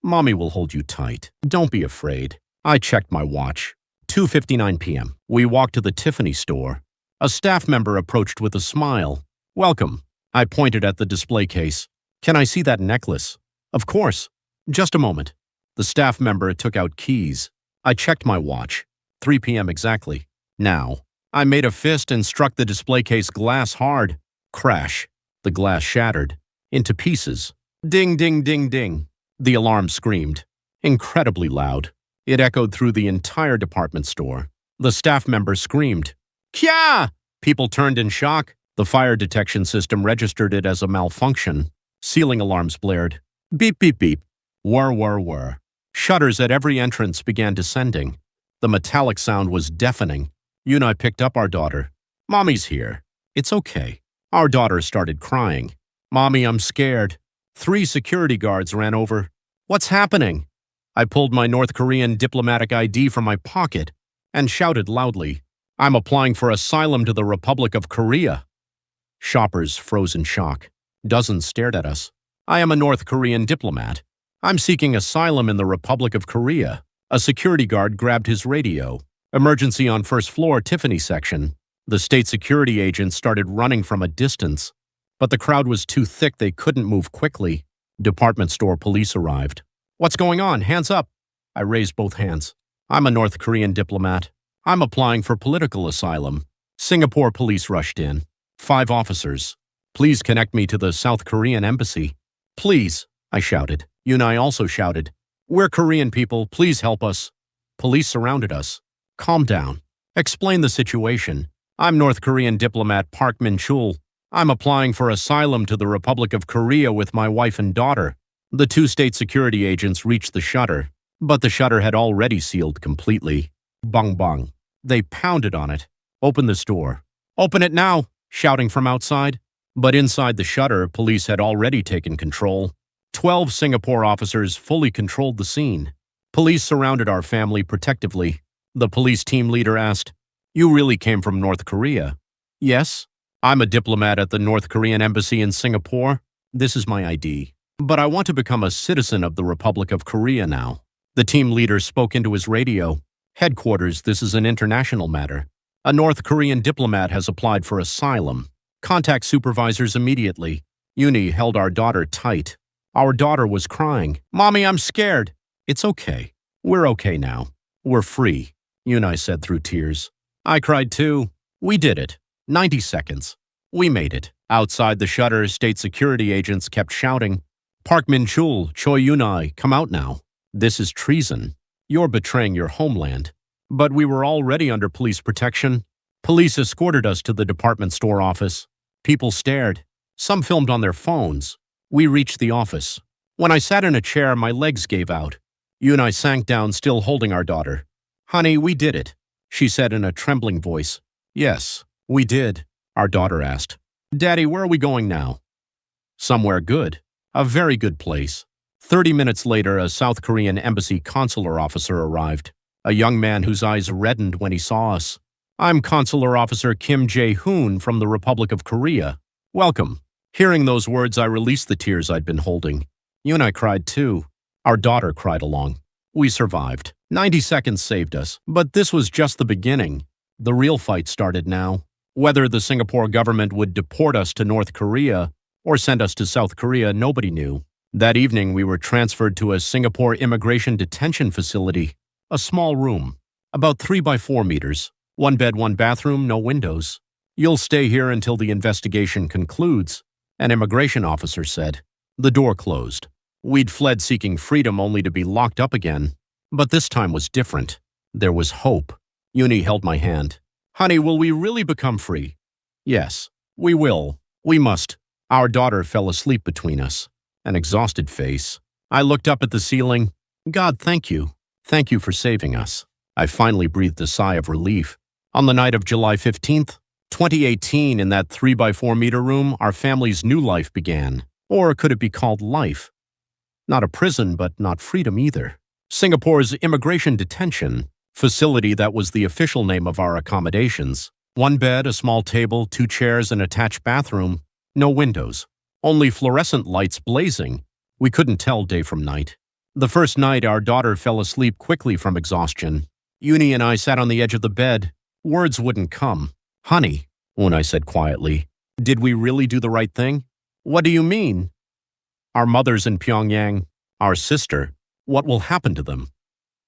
Mommy will hold you tight. Don't be afraid. I checked my watch. 2:59 p.m. We walked to the Tiffany store. A staff member approached with a smile. Welcome. I pointed at the display case. Can I see that necklace? Of course. Just a moment. The staff member took out keys. I checked my watch. 3 p.m. exactly. Now. I made a fist and struck the display case glass hard. Crash. The glass shattered. Into pieces. Ding, ding, ding, ding. The alarm screamed. Incredibly loud. It echoed through the entire department store. The staff member screamed. Kya! People turned in shock. The fire detection system registered it as a malfunction. Ceiling alarms blared. Beep, beep, beep. Whir, whir, whir. Shutters at every entrance began descending. The metallic sound was deafening. Uni picked up our daughter. Mommy's here. It's okay. Our daughter started crying. "Mommy, I'm scared." 3 security guards ran over. "What's happening?" I pulled my North Korean diplomatic ID from my pocket and shouted loudly, "I'm applying for asylum to the Republic of Korea." Shoppers froze in shock. Dozens stared at us. "I am a North Korean diplomat. I'm seeking asylum in the Republic of Korea." A security guard grabbed his radio. "Emergency on first floor, Tiffany section." The state security agents started running from a distance, but the crowd was too thick they couldn't move quickly. Department store police arrived. "What's going on? Hands up." I raised both hands. "I'm a North Korean diplomat. I'm applying for political asylum." Singapore police rushed in. 5 officers. "Please connect me to the South Korean embassy." "Please," I shouted. Uni also shouted. "We're Korean people. Please help us." Police surrounded us. "Calm down. Explain the situation. I'm North Korean diplomat Park Min-chul. I'm applying for asylum to the Republic of Korea with my wife and daughter." The 2 state security agents reached the shutter, but the shutter had already sealed completely. Bang bang. They pounded on it. "Open this door." "Open it now," shouting from outside. But inside the shutter, police had already taken control. 12 Singapore officers fully controlled the scene. Police surrounded our family protectively. The police team leader asked, "You really came from North Korea?" "Yes. I'm a diplomat at the North Korean embassy in Singapore. This is my ID. But I want to become a citizen of the Republic of Korea now." The team leader spoke into his radio. "Headquarters, this is an international matter. A North Korean diplomat has applied for asylum. Contact supervisors immediately." Uni held our daughter tight. Our daughter was crying. "Mommy, I'm scared." "It's okay. We're okay now. We're free," Uni said through tears. I cried too. "We did it. 90 seconds. We made it." Outside the shutter, state security agents kept shouting, "Park Min-chul, Cho Uni, come out now. This is treason. You're betraying your homeland." But we were already under police protection. Police escorted us to the department store office. People stared. Some filmed on their phones. We reached the office. When I sat in a chair, my legs gave out. Uni sank down, still holding our daughter. "Honey, we did it," she said in a trembling voice. "Yes, we did," our daughter asked. "Daddy, where are we going now?" "Somewhere good. A very good place." 30 minutes later, a South Korean embassy consular officer arrived. A young man whose eyes reddened when he saw us. "I'm Consular Officer Kim Jae-hoon from the Republic of Korea. Welcome." Hearing those words, I released the tears I'd been holding. Uni cried too. Our daughter cried along. We survived. 90 seconds saved us, but this was just the beginning. The real fight started now. Whether the Singapore government would deport us to North Korea or send us to South Korea, nobody knew. That evening, we were transferred to a Singapore immigration detention facility, a small room, about 3 by 4 meters, 1 bed, 1 bathroom, no windows. "You'll stay here until the investigation concludes," an immigration officer said. The door closed. We'd fled seeking freedom only to be locked up again. But this time was different. There was hope. Uni held my hand. "Honey, will we really become free?" "Yes, we will. We must." Our daughter fell asleep between us, an exhausted face. I looked up at the ceiling. "God, thank you. Thank you for saving us." I finally breathed a sigh of relief. On the night of July 15th, 2018, in that 3 by 4 meter room, our family's new life began. Or could it be called life? Not a prison, but not freedom either. Singapore's immigration detention facility, that was the official name of our accommodations. 1 bed, a small table, 2 chairs, an attached bathroom. No windows. Only fluorescent lights blazing. We couldn't tell day from night. The first night, our daughter fell asleep quickly from exhaustion. Uni and I sat on the edge of the bed. Words wouldn't come. "Honey," Uni said quietly, "did we really do the right thing?" "What do you mean?" "Our mother's in Pyongyang. Our sister. What will happen to them?"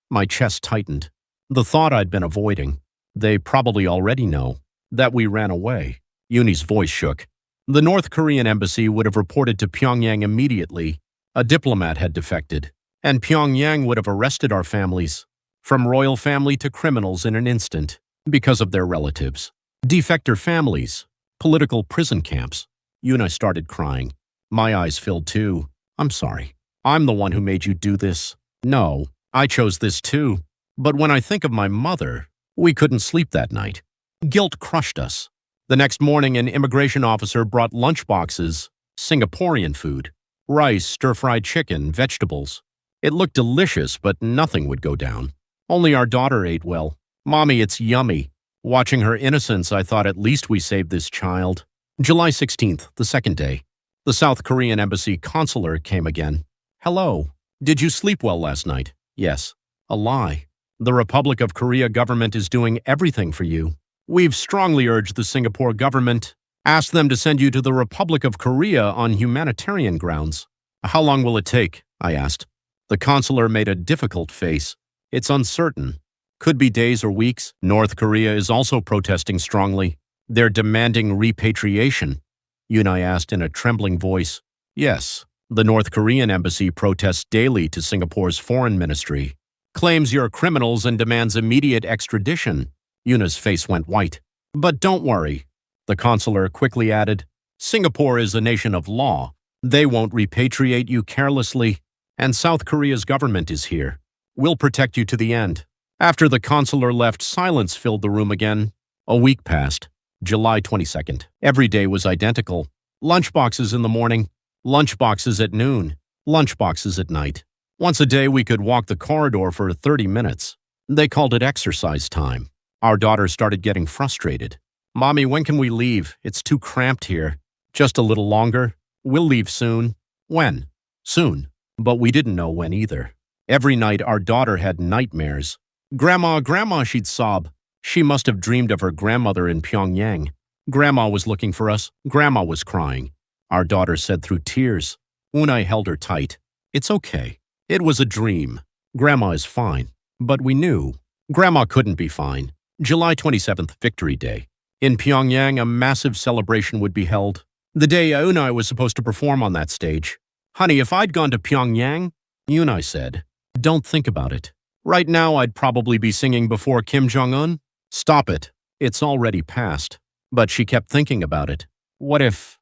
My chest tightened. The thought I'd been avoiding. They probably already know that we ran away. Uni's voice shook. The North Korean embassy would have reported to Pyongyang immediately. A diplomat had defected, and Pyongyang would have arrested our families, from royal family to criminals, in an instant, because of their relatives. Defector families, political prison camps. Uni started crying. My eyes filled too. "I'm sorry. I'm the one who made you do this. No, I chose this too. But when I think of my mother, we couldn't sleep that night. Guilt crushed us. The next morning, an immigration officer brought lunchboxes, Singaporean food, rice, stir-fried chicken, vegetables. It looked delicious, but nothing would go down. Only our daughter ate well. Mommy, it's yummy. Watching her innocence, I thought at least we saved this child. July 16th, the second day. The South Korean embassy consular came again. Hello. Did you sleep well last night? Yes. A lie. The Republic of Korea government is doing everything for you. We've strongly urged the Singapore government, asked them to send you to the Republic of Korea on humanitarian grounds. How long will it take? I asked. The consular made a difficult face. It's uncertain. Could be days or weeks. North Korea is also protesting strongly. They're demanding repatriation. Uni asked in a trembling voice. Yes. The North Korean embassy protests daily to Singapore's foreign ministry. Claims you're criminals and demands immediate extradition. Yuna's face went white. But don't worry. The consular quickly added, Singapore is a nation of law. They won't repatriate you carelessly. And South Korea's government is here. We'll protect you to the end. After the consular left, silence filled the room again. A week passed. July 22nd. Every day was identical. Lunchboxes in the morning, lunchboxes at noon, lunchboxes at night. Once a day we could walk the corridor for 30 minutes. They called it exercise time. Our daughter started getting frustrated. Mommy, when can we leave? It's too cramped here. Just a little longer. We'll leave soon. When? Soon. But we didn't know when either. Every night our daughter had nightmares. Grandma, Grandma, she'd sob. She must have dreamed of her grandmother in Pyongyang. Grandma was looking for us. Grandma was crying. Our daughter said through tears. Uni held her tight. It's okay. It was a dream. Grandma is fine. But we knew. Grandma couldn't be fine. July 27th, Victory Day. In Pyongyang, a massive celebration would be held. The day Uni was supposed to perform on that stage. Honey, if I'd gone to Pyongyang, Uni said, don't think about it. Right now, I'd probably be singing before Kim Jong-un. Stop it. It's already passed. But she kept thinking about it. What if?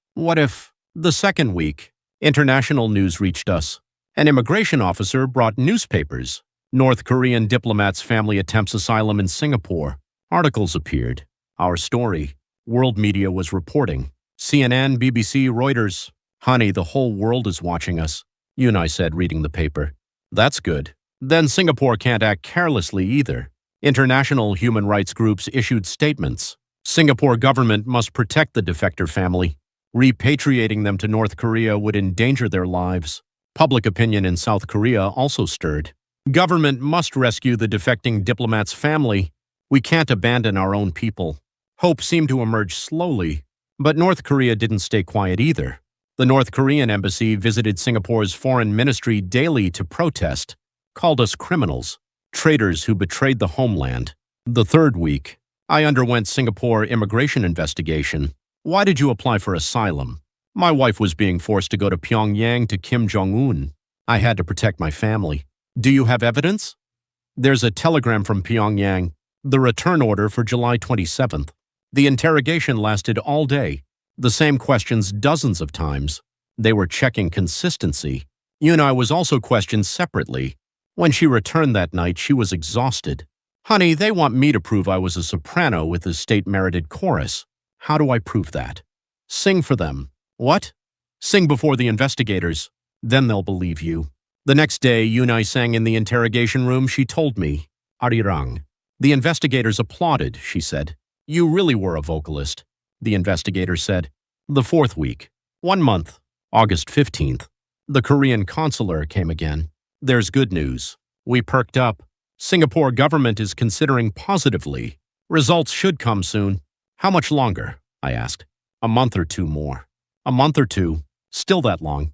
The second week, international news reached us. An immigration officer brought newspapers. North Korean diplomat's family attempts asylum in Singapore. Articles appeared. Our story. World media was reporting. CNN, BBC, Reuters. Honey, the whole world is watching us. Uni said, reading the paper. That's good. Then Singapore can't act carelessly either. International human rights groups issued statements. Singapore government must protect the defector family. Repatriating them to North Korea would endanger their lives. Public opinion in South Korea also stirred. Government must rescue the defecting diplomat's family. We can't abandon our own people. Hope seemed to emerge slowly, but North Korea didn't stay quiet either. The North Korean embassy visited Singapore's foreign ministry daily to protest, called us criminals, traitors who betrayed the homeland. The third week, I underwent Singapore immigration investigation. Why did you apply for asylum? My wife was being forced to go to Pyongyang to Kim Jong-un. I had to protect my family. Do you have evidence? There's a telegram from Pyongyang, the return order for July 27th. The interrogation lasted all day. The same questions dozens of times. They were checking consistency. Uni was also questioned separately. When she returned that night, she was exhausted. Honey, they want me to prove I was a soprano with the state-merited chorus. How do I prove that? Sing for them. What? Sing before the investigators. Then they'll believe you. The next day, Uni sang in the interrogation room. She told me, Arirang. The investigators applauded, she said. You really were a vocalist. The investigator said. The fourth week. 1 month. August 15th. The Korean consular came again. There's good news. We perked up. Singapore government is considering positively. Results should come soon. How much longer? I asked. A month or two more. A month or two. Still that long.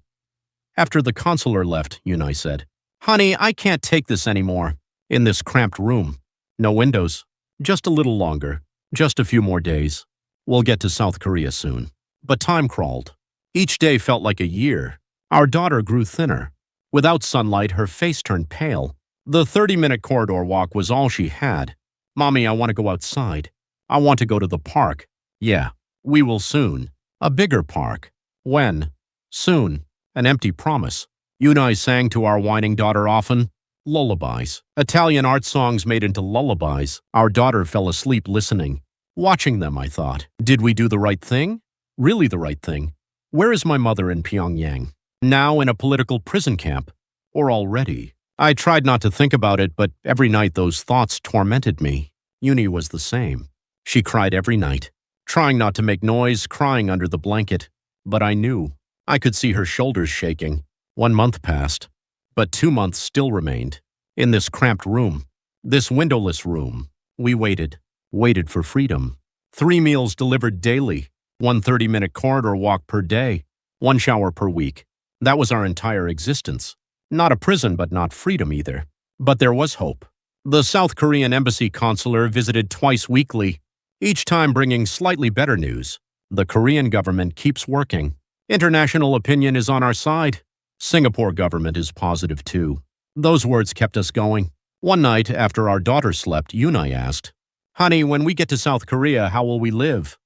After the consular left, Uni said, Honey, I can't take this anymore. In this cramped room. No windows. Just a little longer. Just a few more days. We'll get to South Korea soon. But time crawled. Each day felt like a year. Our daughter grew thinner. Without sunlight, her face turned pale. The 30-minute corridor walk was all she had. Mommy, I want to go outside. I want to go to the park. Yeah, we will soon. A bigger park. When? Soon. An empty promise. Uni sang to our whining daughter often. Lullabies. Italian art songs made into lullabies. Our daughter fell asleep listening. Watching them, I thought, did we do the right thing? Really the right thing? Where is my mother in Pyongyang? Now in a political prison camp? Or already? I tried not to think about it, but every night those thoughts tormented me. Uni was the same. She cried every night, trying not to make noise, crying under the blanket. But I knew. I could see her shoulders shaking. 1 month passed, but 2 months still remained. In this cramped room, this windowless room, we waited for freedom. 3 meals delivered daily, 1 30-minute corridor walk per day, 1 shower per week. That was our entire existence. Not a prison, but not freedom either. But there was hope. The South Korean embassy consular visited twice weekly, each time bringing slightly better news. The Korean government keeps working. International opinion is on our side. Singapore government is positive too. Those words kept us going. One night after our daughter slept, Uni asked, "Honey, when we get to South Korea, how will we live?"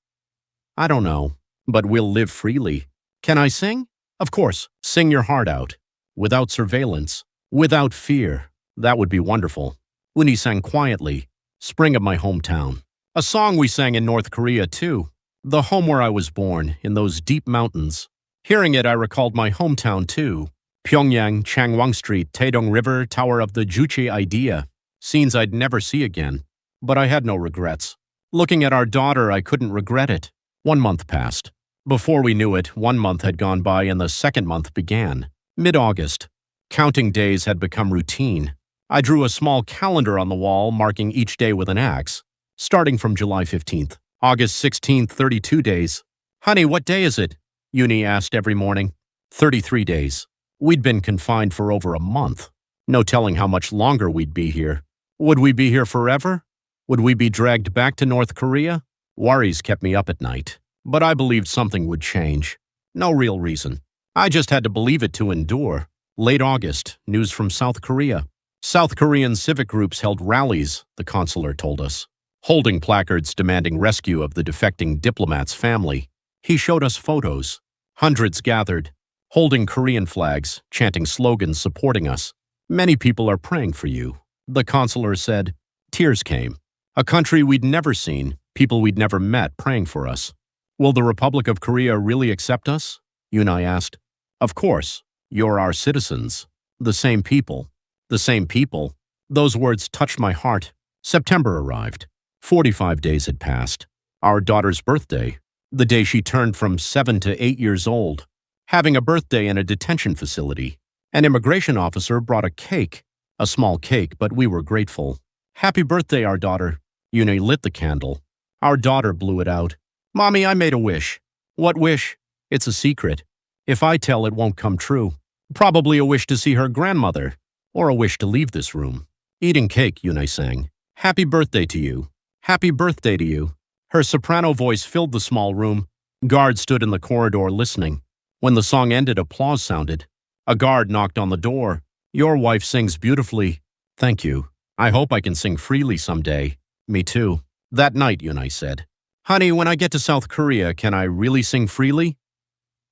"I don't know, but we'll live freely." "Can I sing?" "Of course, sing your heart out. Without surveillance, without fear. That would be wonderful." Uni sang quietly, "Spring of my hometown." A song we sang in North Korea too. The home where I was born, in those deep mountains. Hearing it, I recalled my hometown too. Pyongyang, Changwon Street, Taedong River, Tower of the Juche Idea. Scenes I'd never see again. But I had no regrets. Looking at our daughter, I couldn't regret it. 1 month passed. Before we knew it, 1 month had gone by and the second month began. Mid-August. Counting days had become routine. I drew a small calendar on the wall, marking each day with an X. Starting from July 15th. August 16th, 32 days. "Honey, what day is it?" Uni asked every morning. 33 days. We'd been confined for over a month. No telling how much longer we'd be here. Would we be here forever? Would we be dragged back to North Korea? Worries kept me up at night. But I believed something would change. No real reason. I just had to believe it to endure. Late August, news from South Korea. South Korean civic groups held rallies, the consular told us, holding placards demanding rescue of the defecting diplomat's family. He showed us photos. Hundreds gathered, holding Korean flags, chanting slogans supporting us. "Many people are praying for you," the consular said. Tears came. A country we'd never seen, people we'd never met praying for us. "Will the Republic of Korea really accept us?" Uni asked. "Of course. You're our citizens. The same people." The same people. Those words touched my heart. September arrived. 45 days had passed. Our daughter's birthday. The day she turned from 7 to 8 years old. Having a birthday in a detention facility. An immigration officer brought a cake. A small cake, but we were grateful. "Happy birthday, our daughter." Uni lit the candle. Our daughter blew it out. "Mommy, I made a wish." "What wish?" "It's a secret. If I tell, it won't come true. Probably a wish to see her grandmother. Or a wish to leave this room." Eating cake, Uni sang. "Happy birthday to you. Happy birthday to you." Her soprano voice filled the small room. Guards stood in the corridor listening. When the song ended, applause sounded. A guard knocked on the door. "Your wife sings beautifully." "Thank you. I hope I can sing freely someday." "Me too." That night, Uni said, "Honey, when I get to South Korea, can I really sing freely?"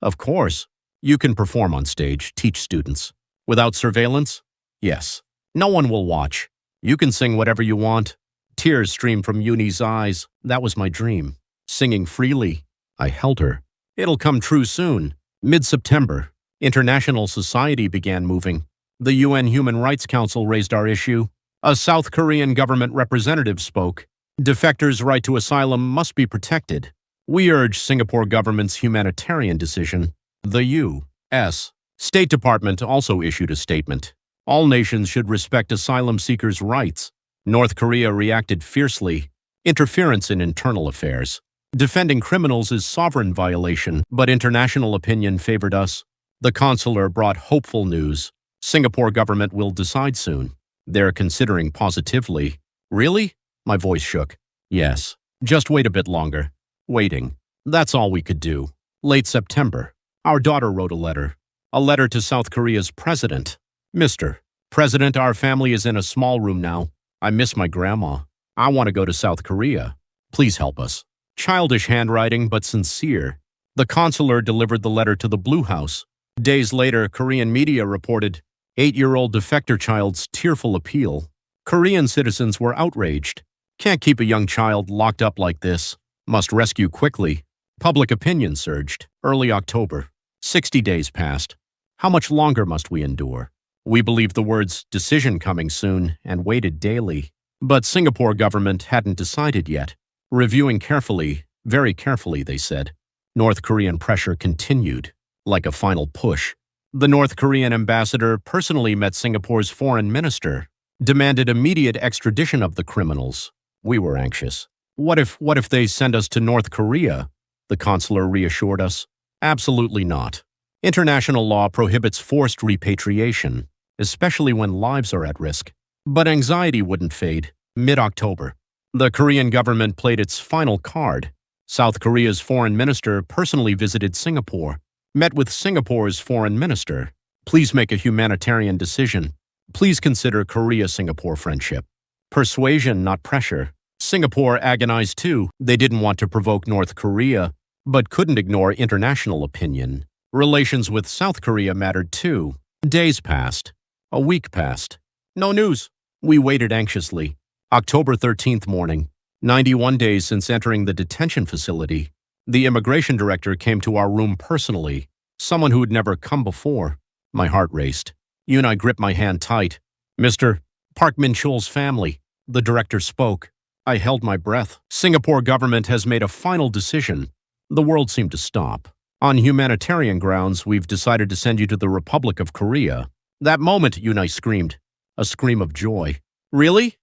"Of course. You can perform on stage, teach students. Without surveillance?" "Yes. No one will watch. You can sing whatever you want." Tears streamed from Uni's eyes. That was my dream. Singing freely. I held her. "It'll come true soon." Mid-September, international society began moving. The UN Human Rights Council raised our issue. A South Korean government representative spoke. Defectors' right to asylum must be protected. We urge Singapore government's humanitarian decision. The U.S. State Department also issued a statement. All nations should respect asylum seekers' rights. North Korea reacted fiercely. Interference in internal affairs. Defending criminals is sovereign violation, but international opinion favored us. The consular brought hopeful news. Singapore government will decide soon. They're considering positively. "Really?" My voice shook. "Yes. Just wait a bit longer." Waiting. That's all we could do. Late September. Our daughter wrote a letter. A letter to South Korea's president. "Mr. President, our family is in a small room now. I miss my grandma. I want to go to South Korea. Please help us." Childish handwriting, but sincere. The consular delivered the letter to the Blue House. Days later, Korean media reported 8-year-old defector child's tearful appeal. Korean citizens were outraged. Can't keep a young child locked up like this. Must rescue quickly. Public opinion surged. Early October. 60 days passed. How much longer must we endure? We believed the words decision coming soon and waited daily. But Singapore government hadn't decided yet. Reviewing carefully, very carefully, they said. North Korean pressure continued, like a final push. The North Korean ambassador personally met Singapore's foreign minister, demanded immediate extradition of the criminals. We were anxious. What if they send us to North Korea? The consular reassured us. Absolutely not. International law prohibits forced repatriation, especially when lives are at risk. But anxiety wouldn't fade. Mid-October, the Korean government played its final card. South Korea's foreign minister personally visited Singapore, met with Singapore's foreign minister. Please make a humanitarian decision. Please consider Korea-Singapore friendship. Persuasion, not pressure. Singapore agonized too. They didn't want to provoke North Korea, but couldn't ignore international opinion. Relations with South Korea mattered too. Days passed. A week passed. No news. We waited anxiously. October 13th morning, 91 days since entering the detention facility, the immigration director came to our room personally, someone who had never come before. My heart raced. Uni gripped my hand tight. Mr. Park Min-chul's family. The director spoke. I held my breath. Singapore government has made a final decision. The world seemed to stop. On humanitarian grounds, we've decided to send you to the Republic of Korea. That moment, Uni screamed. A scream of joy. Really?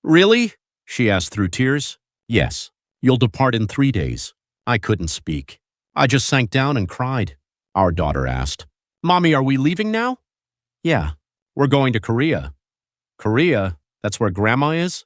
Really? She asked through tears. Yes. You'll depart in 3 days. I couldn't speak. I just sank down and cried. Our daughter asked, Mommy, are we leaving now? Yeah. We're going to Korea. Korea? That's where Grandma is?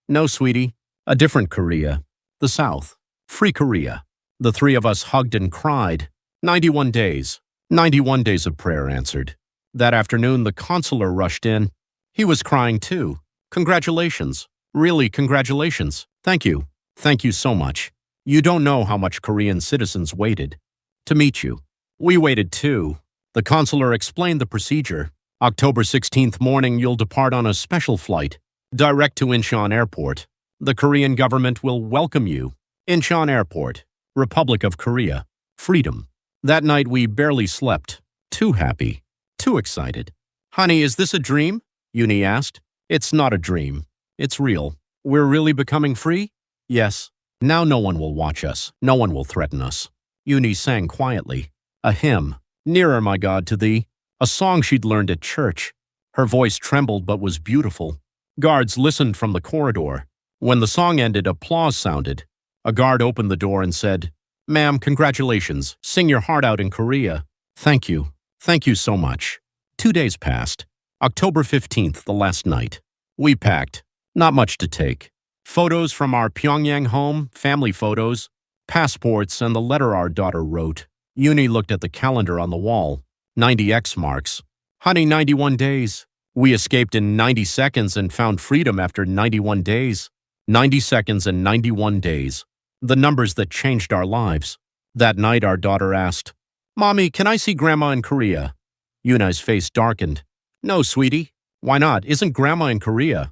No, sweetie. A different Korea. The South. Free Korea. The three of us hugged and cried. 91 days. 91 days of prayer answered. That afternoon, the consular rushed in. He was crying too. Congratulations. Really, congratulations. Thank you. Thank you so much. You don't know how much Korean citizens waited to meet you. We waited too. The consular explained the procedure. October 16th morning, you'll depart on a special flight, direct to Incheon Airport. The Korean government will welcome you. Incheon Airport, Republic of Korea. Freedom. That night, we barely slept. Too happy. Too excited. Honey, is this a dream? Uni asked. It's not a dream. It's real. We're really becoming free? Yes. Now no one will watch us. No one will threaten us. Uni sang quietly. A hymn. Nearer, my God, to thee. A song she'd learned at church. Her voice trembled but was beautiful. Guards listened from the corridor. When the song ended, applause sounded. A guard opened the door and said, Ma'am, congratulations. Sing your heart out in Korea. Thank you. Thank you so much. 2 days passed. October 15th, the last night. We packed. Not much to take. Photos from our Pyongyang home, family photos, passports, and the letter our daughter wrote. Uni looked at the calendar on the wall. 90 X marks. Honey, 91 days. We escaped in 90 seconds and found freedom after 91 days. 90 seconds and 91 days. The numbers that changed our lives. That night, our daughter asked, Mommy, can I see Grandma in Korea? Yuna's face darkened. No, sweetie. Why not? Isn't Grandma in Korea?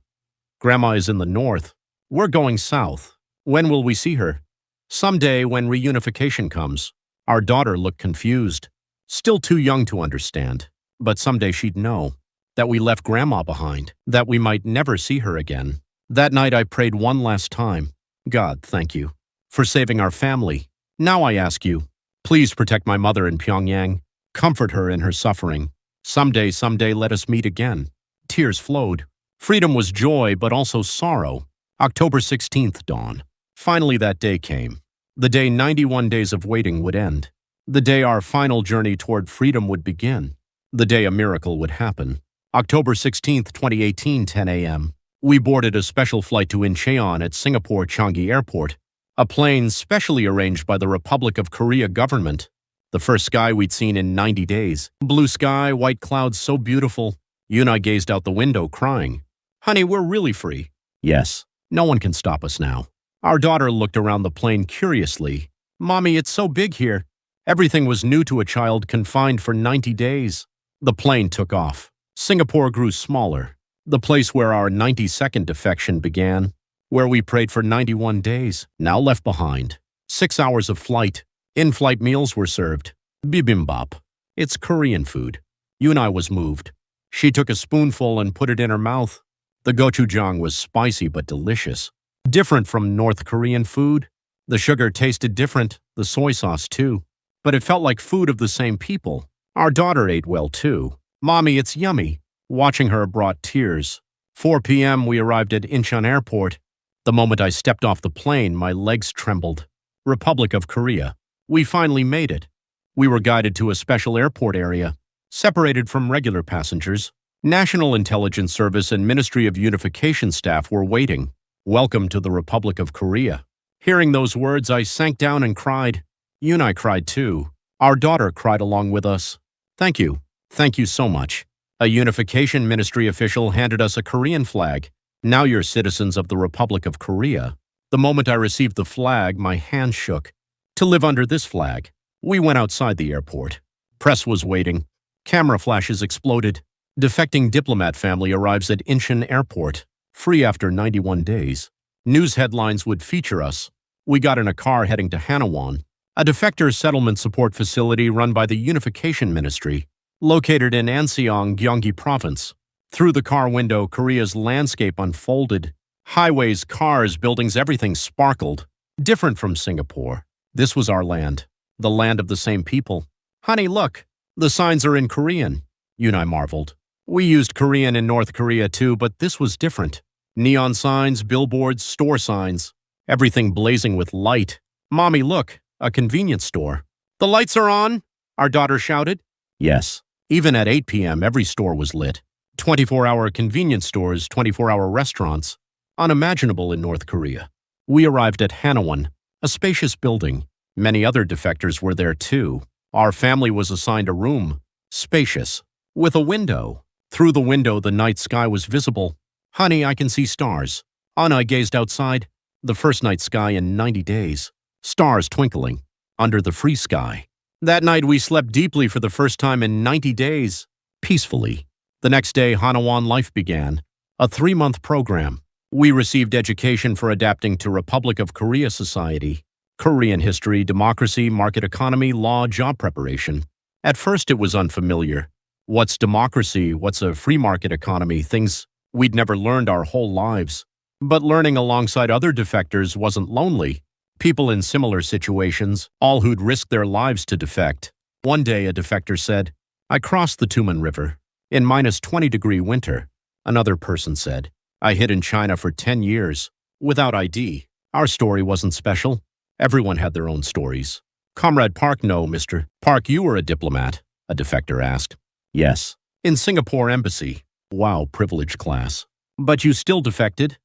Grandma is in the north. We're going south. When will we see her? Someday when reunification comes. Our daughter looked confused. Still too young to understand. But someday she'd know. That we left Grandma behind. That we might never see her again. That night I prayed one last time. God, thank you. For saving our family. Now I ask you, please protect my mother in Pyongyang. Comfort her in her suffering. Someday, let us meet again. Tears flowed. Freedom was joy, but also sorrow. October 16th dawn. Finally that day came. The day 91 days of waiting would end. The day our final journey toward freedom would begin. The day a miracle would happen. October 16th, 2018, 10 a.m. We boarded a special flight to Incheon at Singapore Changi Airport. A plane specially arranged by the Republic of Korea government. The first sky we'd seen in 90 days. Blue sky, white clouds so beautiful. Yuna gazed out the window, crying. Honey, we're really free. Yes. No one can stop us now. Our daughter looked around the plane curiously. Mommy, it's so big here. Everything was new to a child confined for 90 days. The plane took off. Singapore grew smaller. The place where our 90-second defection began. where we prayed for 91 days, now left behind. 6 hours of flight. In-flight meals were served. Bibimbap. It's Korean food. Uni was moved. She took a spoonful and put it in her mouth. The gochujang was spicy but delicious. Different from North Korean food. The sugar tasted different, the soy sauce too. But it felt like food of the same people. Our daughter ate well too. Mommy, it's yummy. Watching her brought tears. 4 p.m. we arrived at Incheon Airport. The moment I stepped off the plane, my legs trembled. Republic of Korea. We finally made it. We were guided to a special airport area, separated from regular passengers. National Intelligence Service and Ministry of Unification staff were waiting. Welcome to the Republic of Korea. Hearing those words, I sank down and cried. Uni cried too. Our daughter cried along with us. Thank you. Thank you so much. A Unification Ministry official handed us a Korean flag. Now you're citizens of the Republic of Korea. The moment I received the flag, my hand shook. To live under this flag. We went outside the airport. Press was waiting. Camera flashes exploded. Defecting Diplomat family arrives at Incheon Airport, free after 91 days. News headlines would feature us. We got in a car heading to Hanawon, a defector settlement support facility run by the Unification Ministry, located in Anseong, Gyeonggi Province. Through the car window, Korea's landscape unfolded. Highways, cars, buildings, everything sparkled. Different from Singapore. This was our land, the land of the same people. Honey, look, the signs are in Korean. Uni marveled. We used Korean in North Korea too, but this was different. Neon signs, billboards, store signs. Everything blazing with light. Mommy, look, a convenience store. The lights are on, our daughter shouted. Yes. Even at 8 p.m., every store was lit. 24-hour convenience stores, 24-hour restaurants. Unimaginable in North Korea. We arrived at Hanawon, a spacious building. Many other defectors were there too. Our family was assigned a room, spacious, with a window. Through the window, the night sky was visible. Honey, I can see stars. Anna gazed outside. The first night sky in 90 days. Stars twinkling under the free sky. That night, we slept deeply for the first time in 90 days, peacefully. The next day, Hanawon life began, a 3-month program. We received education for adapting to Republic of Korea society, Korean history, democracy, market economy, law, job preparation. At first, it was unfamiliar. What's democracy? What's a free market economy? Things we'd never learned our whole lives. But learning alongside other defectors wasn't lonely. People in similar situations, all who'd risked their lives to defect. One day, a defector said, I crossed the Tumen River in minus 20-degree winter. Another person said, I hid in China for 10 years, without ID. Our story wasn't special. Everyone had their own stories. Comrade Park, no, Mr. Park, you were a diplomat, a defector asked. Yes. In Singapore Embassy. Wow, privileged class. But you still defected?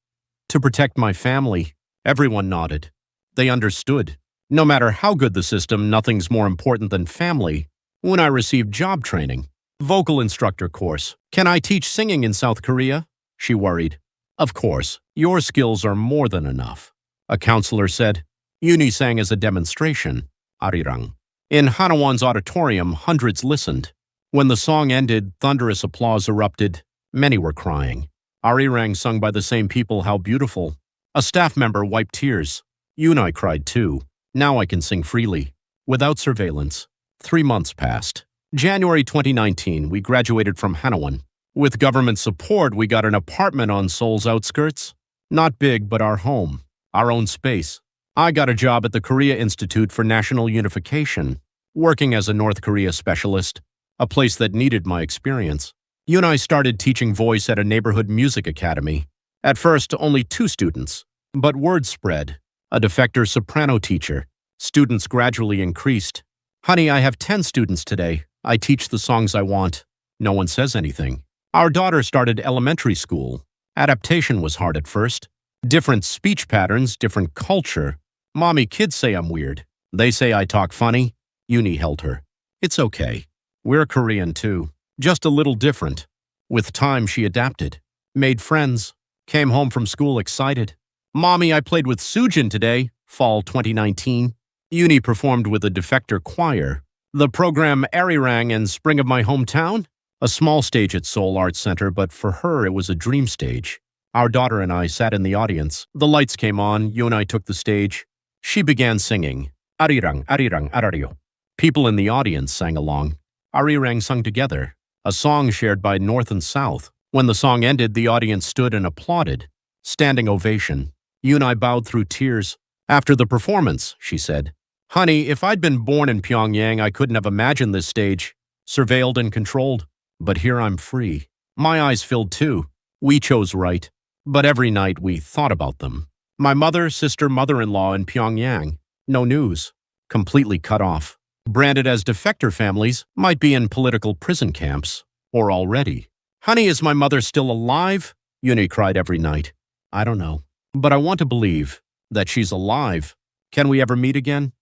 To protect my family. Everyone nodded. They understood. No matter how good the system, nothing's more important than family. When I received job training, vocal instructor course. Can I teach singing in South Korea? She worried. Of course, your skills are more than enough. A counselor said. Uni sang as a demonstration. Arirang. In Hanawon's auditorium, hundreds listened. When the song ended, thunderous applause erupted. Many were crying. Arirang sung by the same people, how beautiful. A staff member wiped tears. Uni cried too. Now I can sing freely, without surveillance. 3 months passed. January 2019, we graduated from Hanawon. With government support, we got an apartment on Seoul's outskirts. Not big, but our home, our own space. I got a job at the Korea Institute for National Unification, working as a North Korea specialist, a place that needed my experience. Uni started teaching voice at a neighborhood music academy. At first, only 2 students, but word spread. A defector soprano teacher. Students gradually increased. Honey, I have 10 students today. I teach the songs I want. No one says anything. Our daughter started elementary school. Adaptation was hard at first. Different speech patterns, different culture. Mommy, kids say I'm weird. They say I talk funny. Uni held her. It's okay. We're Korean too. Just a little different. With time, she adapted. Made friends. Came home from school excited. Mommy, I played with Sujin today, fall 2019. Uni performed with a defector choir. The program Arirang and Spring of My Hometown? A small stage at Seoul Arts Center, but for her it was a dream stage. Our daughter and I sat in the audience. The lights came on. Uni took the stage. She began singing, Arirang, Arirang, Arario. People in the audience sang along. Arirang sung together, a song shared by North and South. When the song ended, the audience stood and applauded. Standing ovation. Uni bowed through tears. After the performance, she said, Honey, if I'd been born in Pyongyang, I couldn't have imagined this stage, surveilled and controlled. But here I'm free. My eyes filled too. We chose right. But every night we thought about them. My mother, sister, mother-in-law in Pyongyang. No news. Completely cut off. Branded as defector families, might be in political prison camps. Or already. Honey, is my mother still alive? Uni cried every night. I don't know. But I want to believe that she's alive. Can we ever meet again?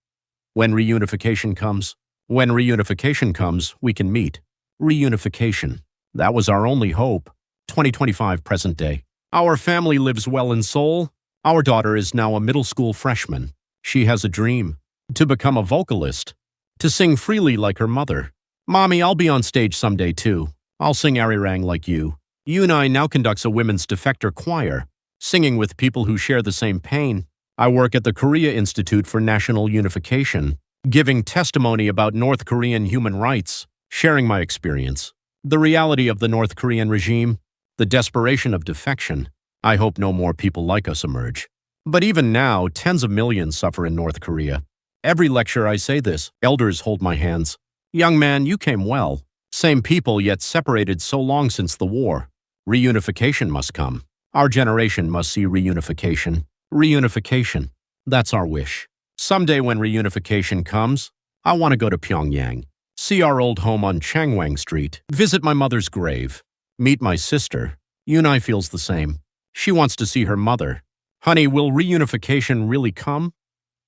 When reunification comes. When reunification comes, we can meet. Reunification. That was our only hope. 2025 present day. Our family lives well in Seoul. Our daughter is now a middle school freshman. She has a dream. To become a vocalist. To sing freely like her mother. Mommy, I'll be on stage someday too. I'll sing Arirang like you. Uni now conducts a women's defector choir, singing with people who share the same pain. I work at the Korea Institute for National Unification, giving testimony about North Korean human rights, sharing my experience. The reality of the North Korean regime, the desperation of defection. I hope no more people like us emerge. But even now, tens of millions suffer in North Korea. Every lecture I say this, elders hold my hands. Young man, you came well. Same people, yet separated so long since the war. Reunification must come. Our generation must see reunification. Reunification. That's our wish. Someday when reunification comes, I want to go to Pyongyang. See our old home on Changwang Street. Visit my mother's grave. Meet my sister. Uni feels the same. She wants to see her mother. Honey, will reunification really come?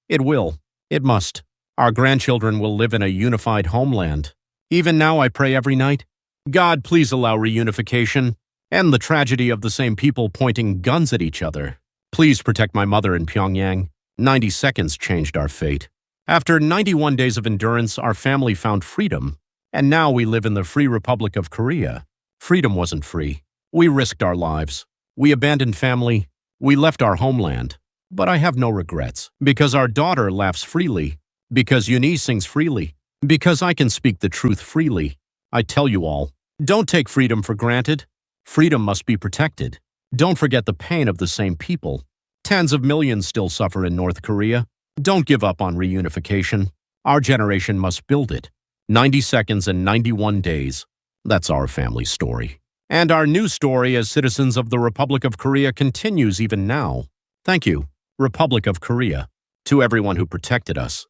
It will. It must. Our grandchildren will live in a unified homeland. Even now I pray every night. God, please allow reunification. End the tragedy of the same people pointing guns at each other. Please protect my mother in Pyongyang. 90 seconds changed our fate. After 91 days of endurance, our family found freedom. And now we live in the Free Republic of Korea. Freedom wasn't free. We risked our lives. We abandoned family. We left our homeland. But I have no regrets. Because our daughter laughs freely. Because Uni sings freely. Because I can speak the truth freely. I tell you all, don't take freedom for granted. Freedom must be protected. Don't forget the pain of the same people. Tens of millions still suffer in North Korea. Don't give up on reunification. Our generation must build it. 90 seconds and 91 days. That's our family story. And our new story as citizens of the Republic of Korea continues even now. Thank you, Republic of Korea, to everyone who protected us.